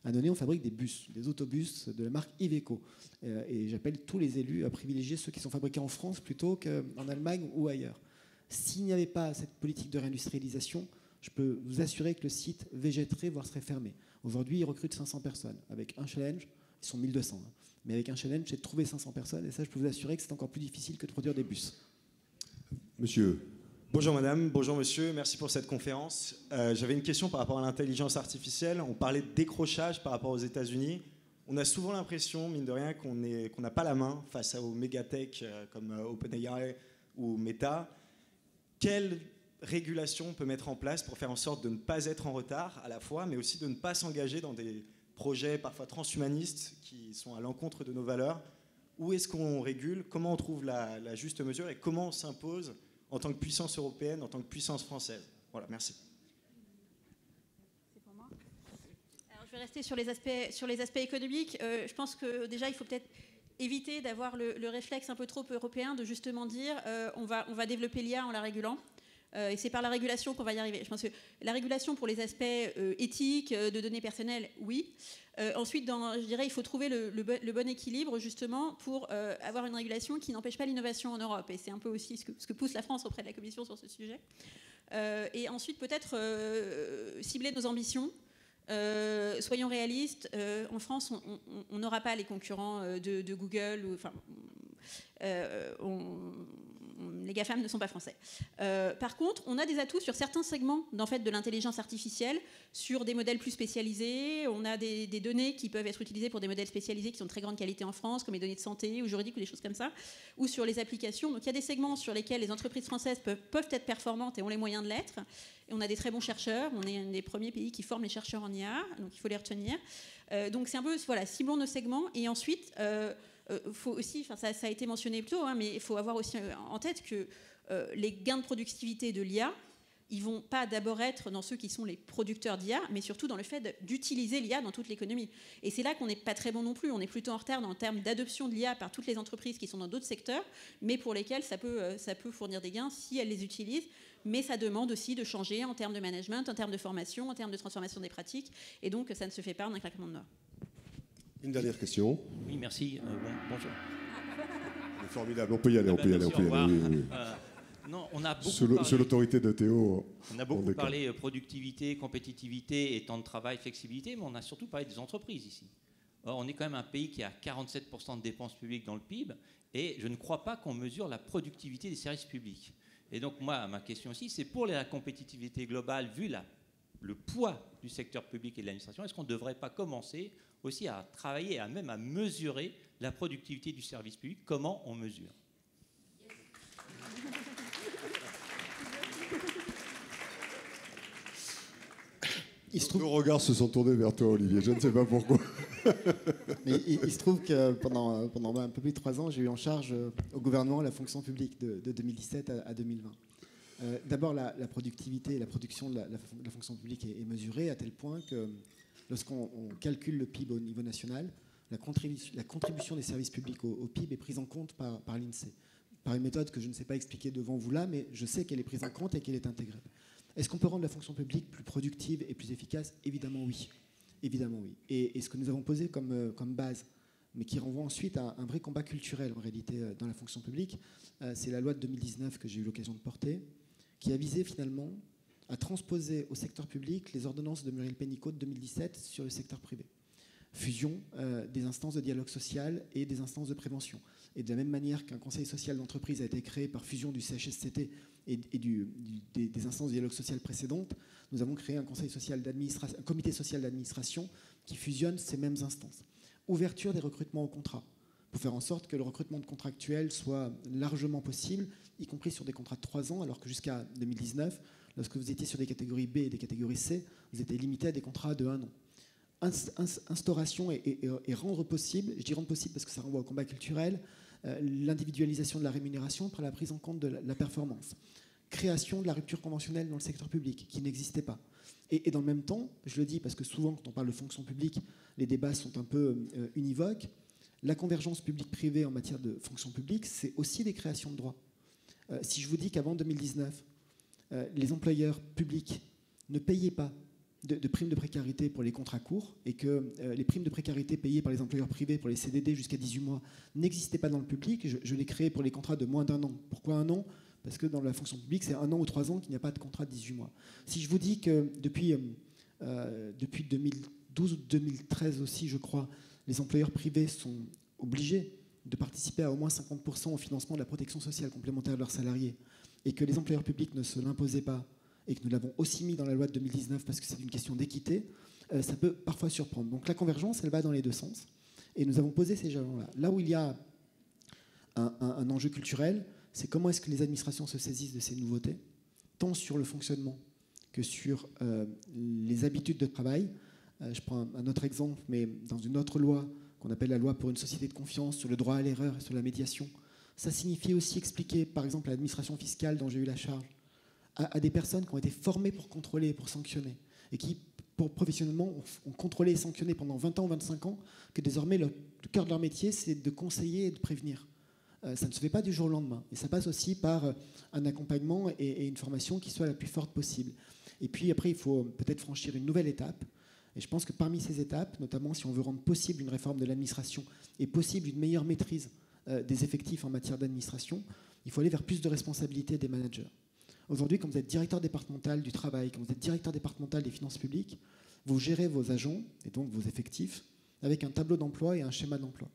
À Annonay, on fabrique des bus, des autobus de la marque Iveco. Et j'appelle tous les élus à privilégier ceux qui sont fabriqués en France plutôt qu'en Allemagne ou ailleurs. S'il n'y avait pas cette politique de réindustrialisation, je peux vous assurer que le site végéterait, voire serait fermé. Aujourd'hui, ils recrutent 500 personnes. Avec un challenge, ils sont 1200. Mais avec un challenge, c'est de trouver 500 personnes. Et ça, je peux vous assurer que c'est encore plus difficile que de produire des bus. Monsieur. Bonjour madame, bonjour monsieur, merci pour cette conférence. J'avais une question par rapport à l'intelligence artificielle. On parlait de décrochage par rapport aux États-Unis. On a souvent l'impression, mine de rien, qu'on n'a pas la main face aux mégatech comme OpenAI ou Meta. Quelle régulation on peut mettre en place pour faire en sorte de ne pas être en retard à la fois, mais aussi de ne pas s'engager dans des projets parfois transhumanistes qui sont à l'encontre de nos valeurs? Où est-ce qu'on régule? Comment on trouve la juste mesure? Et comment on s'impose en tant que puissance européenne, en tant que puissance française? Voilà, merci. C'est pour moi. Alors, je vais rester sur les aspects économiques. Je pense que déjà, il faut peut-être éviter d'avoir le réflexe un peu trop européen de justement dire on va développer l'IA en la régulant. Et c'est par la régulation qu'on va y arriver. Je pense que la régulation pour les aspects éthiques, de données personnelles, oui. Ensuite, je dirais, il faut trouver le bon équilibre justement pour avoir une régulation qui n'empêche pas l'innovation en Europe. Et c'est un peu aussi ce que pousse la France auprès de la Commission sur ce sujet. Et ensuite, peut-être cibler nos ambitions. Soyons réalistes, en France, on n'aura pas les concurrents de Google. Les GAFAM ne sont pas français. Par contre, on a des atouts sur certains segments de l'intelligence artificielle, sur des modèles plus spécialisés. On a des données qui peuvent être utilisées pour des modèles spécialisés qui sont de très grande qualité en France, comme les données de santé ou juridiques ou des choses comme ça, ou sur les applications. Donc il y a des segments sur lesquels les entreprises françaises peuvent être performantes et ont les moyens de l'être. Et on a des très bons chercheurs. On est un des premiers pays qui forment les chercheurs en IA, donc il faut les retenir. Donc c'est un peu, voilà, ciblons nos segments. Et ensuite... faut aussi, ça a été mentionné plus tôt, mais il faut avoir aussi en tête que les gains de productivité de l'IA ils vont pas d'abord être dans ceux qui sont les producteurs d'IA, mais surtout dans le fait d'utiliser l'IA dans toute l'économie. Et c'est là qu'on n'est pas très bon non plus. On est plutôt en retard en termes d'adoption de l'IA par toutes les entreprises qui sont dans d'autres secteurs, mais pour lesquelles ça peut fournir des gains si elles les utilisent. Mais ça demande aussi de changer en termes de management, en termes de formation, en termes de transformation des pratiques. Et donc, ça ne se fait pas en un claquement de doigts. Une dernière question. Oui, merci. Bonjour. Formidable, on peut y aller, on peut y aller. Oui. Non, on a beaucoup sous l'autorité de Théo. On a beaucoup parlé productivité, compétitivité et temps de travail, flexibilité, mais on a surtout parlé des entreprises ici. Or, on est quand même un pays qui a 47% de dépenses publiques dans le PIB, et je ne crois pas qu'on mesure la productivité des services publics. Et donc, moi, ma question aussi, c'est pour la compétitivité globale, vu le poids du secteur public et de l'administration, est-ce qu'on ne devrait pas commencer aussi à travailler, même à mesurer la productivité du service public? Comment on mesure? Nos regards se sont tournés vers toi, Olivier. Je ne sais pas pourquoi. Mais il se trouve que pendant un peu plus de 3 ans, j'ai eu en charge au gouvernement la fonction publique de 2017 à 2020. D'abord, la productivité et la production de la fonction publique est mesurée à tel point que lorsqu'on calcule le PIB au niveau national, la contribution des services publics au PIB est prise en compte par l'INSEE, par une méthode que je ne sais pas expliquer devant vous là, mais je sais qu'elle est prise en compte et qu'elle est intégrée. Est-ce qu'on peut rendre la fonction publique plus productive et plus efficace? Évidemment oui. Évidemment oui. Et ce que nous avons posé comme base, mais qui renvoie ensuite à un vrai combat culturel en réalité dans la fonction publique, c'est la loi de 2019 que j'ai eu l'occasion de porter, qui a visé finalement à transposer au secteur public les ordonnances de Muriel Pénicaud de 2017 sur le secteur privé. Fusion des instances de dialogue social et des instances de prévention. Et de la même manière qu'un conseil social d'entreprise a été créé par fusion du CHSCT et des instances de dialogue social précédentes, nous avons créé un comité social d'administration qui fusionne ces mêmes instances. Ouverture des recrutements au contrat, pour faire en sorte que le recrutement de contractuels soit largement possible, y compris sur des contrats de 3 ans, alors que jusqu'à 2019, lorsque vous étiez sur des catégories B et des catégories C, vous étiez limité à des contrats de 1 an. Instauration et rendre possible, je dis rendre possible parce que ça renvoie au combat culturel, l'individualisation de la rémunération par la prise en compte de la performance. Création de la rupture conventionnelle dans le secteur public, qui n'existait pas. Et dans le même temps, je le dis parce que souvent quand on parle de fonction publique, les débats sont un peu univoques, la convergence publique-privée en matière de fonction publique, c'est aussi des créations de droits. Si je vous dis qu'avant 2019, les employeurs publics ne payaient pas de primes de précarité pour les contrats courts et que les primes de précarité payées par les employeurs privés pour les CDD jusqu'à 18 mois n'existaient pas dans le public, je l'ai créé pour les contrats de moins d'1 an. Pourquoi 1 an? Parce que dans la fonction publique, c'est 1 an ou 3 ans qu'il n'y a pas de contrat de 18 mois. Si je vous dis que depuis 2012 ou 2013 aussi, je crois, les employeurs privés sont obligés de participer à au moins 50% au financement de la protection sociale complémentaire de leurs salariés et que les employeurs publics ne se l'imposaient pas et que nous l'avons aussi mis dans la loi de 2019 parce que c'est une question d'équité, ça peut parfois surprendre. Donc la convergence, elle va dans les deux sens. Et nous avons posé ces jalons-là. Là où il y a un enjeu culturel, c'est comment est-ce que les administrations se saisissent de ces nouveautés, tant sur le fonctionnement que sur les habitudes de travail. Je prends un autre exemple, mais dans une autre loi qu'on appelle la loi pour une société de confiance sur le droit à l'erreur et sur la médiation, ça signifie aussi expliquer, par exemple, à l'administration fiscale dont j'ai eu la charge, à des personnes qui ont été formées pour contrôler et pour sanctionner, et qui, professionnellement, ont contrôlé et sanctionné pendant 20 ans ou 25 ans, que désormais, le cœur de leur métier, c'est de conseiller et de prévenir. Ça ne se fait pas du jour au lendemain. Et ça passe aussi par un accompagnement et une formation qui soit la plus forte possible. Et puis après, il faut peut-être franchir une nouvelle étape. Et je pense que parmi ces étapes, notamment si on veut rendre possible une réforme de l'administration et possible une meilleure maîtrise des effectifs en matière d'administration, il faut aller vers plus de responsabilité des managers. Aujourd'hui, quand vous êtes directeur départemental du travail, quand vous êtes directeur départemental des finances publiques, vous gérez vos agents et donc vos effectifs avec un tableau d'emploi et un schéma d'emploi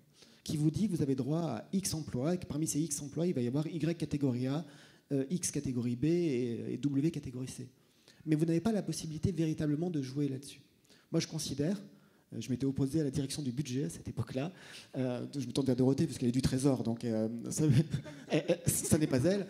qui vous dit que vous avez droit à X emplois et que parmi ces X emplois, il va y avoir Y catégorie A, X catégorie B et W catégorie C. Mais vous n'avez pas la possibilité véritablement de jouer là-dessus. Moi, je considère, je m'étais opposé à la direction du budget à cette époque-là, je me tourne vers Dorothée parce qu'elle est du Trésor, donc ça n'est pas elle,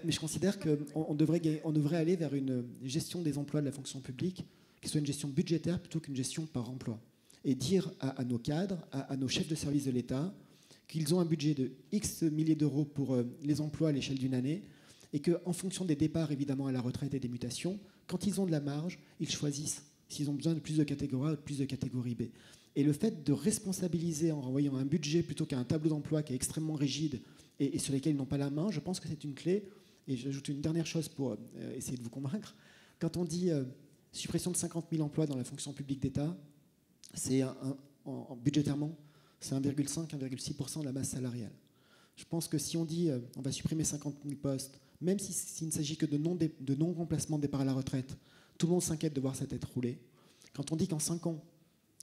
mais je considère qu'on devrait aller vers une gestion des emplois de la fonction publique qui soit une gestion budgétaire plutôt qu'une gestion par emploi. Et dire à nos cadres, à nos chefs de service de l'État, qu'ils ont un budget de X milliers d'euros pour les emplois à l'échelle d'une année et qu'en fonction des départs, évidemment, à la retraite et des mutations, quand ils ont de la marge, ils choisissent s'ils ont besoin de plus de catégorie A ou de plus de catégorie B. Et le fait de responsabiliser en renvoyant un budget plutôt qu'un tableau d'emploi qui est extrêmement rigide et sur lesquels ils n'ont pas la main, je pense que c'est une clé. Et j'ajoute une dernière chose pour essayer de vous convaincre. Quand on dit suppression de 50 000 emplois dans la fonction publique d'État, c'est budgétairement, c'est 1,5-1,6% de la masse salariale. Je pense que si on dit on va supprimer 50 000 postes, même s'il ne s'agit que de non-remplacement de départ à la retraite, tout le monde s'inquiète de voir sa tête rouler. Quand on dit qu'en 5 ans,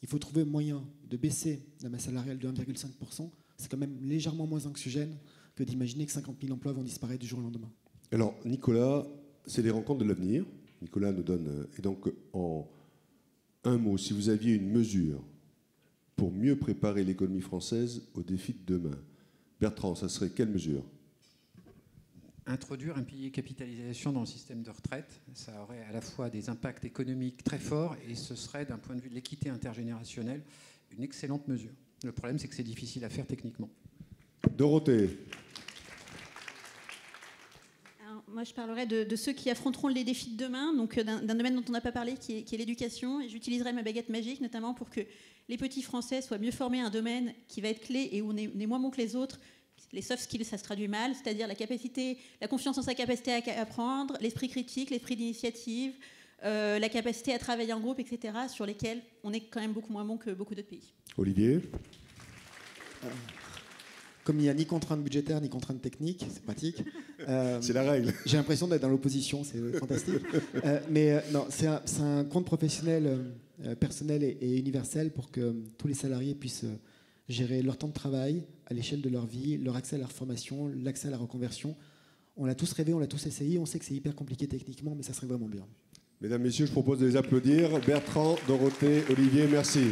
il faut trouver moyen de baisser la masse salariale de 1,5%, c'est quand même légèrement moins anxiogène que d'imaginer que 50 000 emplois vont disparaître du jour au lendemain. Alors, Nicolas, c'est les rencontres de l'avenir. Nicolas nous donne... Et donc, en un mot, si vous aviez une mesure pour mieux préparer l'économie française aux défis de demain, Bertrand, ça serait quelle mesure ? Introduire un pilier capitalisation dans le système de retraite, ça aurait à la fois des impacts économiques très forts et ce serait, d'un point de vue de l'équité intergénérationnelle, une excellente mesure. Le problème, c'est que c'est difficile à faire techniquement. Dorothée. Alors, moi, je parlerai de ceux qui affronteront les défis de demain, donc d'un domaine dont on n'a pas parlé, qui est l'éducation. Et j'utiliserai ma baguette magique, notamment pour que les petits Français soient mieux formés à un domaine qui va être clé et où on est moins bon que les autres. Les soft skills, ça se traduit mal, c'est-à-dire la confiance en sa capacité à apprendre, l'esprit critique, l'esprit d'initiative, la capacité à travailler en groupe, etc., sur lesquels on est quand même beaucoup moins bon que beaucoup d'autres pays. Olivier ? Comme il n'y a ni contrainte budgétaire ni contrainte technique, c'est pratique. C'est la règle. J'ai l'impression d'être dans l'opposition, c'est fantastique. Non, c'est un compte professionnel, personnel et universel pour que tous les salariés puissent gérer leur temps de travail à l'échelle de leur vie, leur accès à la formation, l'accès à la reconversion. On l'a tous rêvé, on l'a tous essayé. On sait que c'est hyper compliqué techniquement, mais ça serait vraiment bien. Mesdames, Messieurs, je propose de les applaudir. Bertrand, Dorothée, Olivier, merci.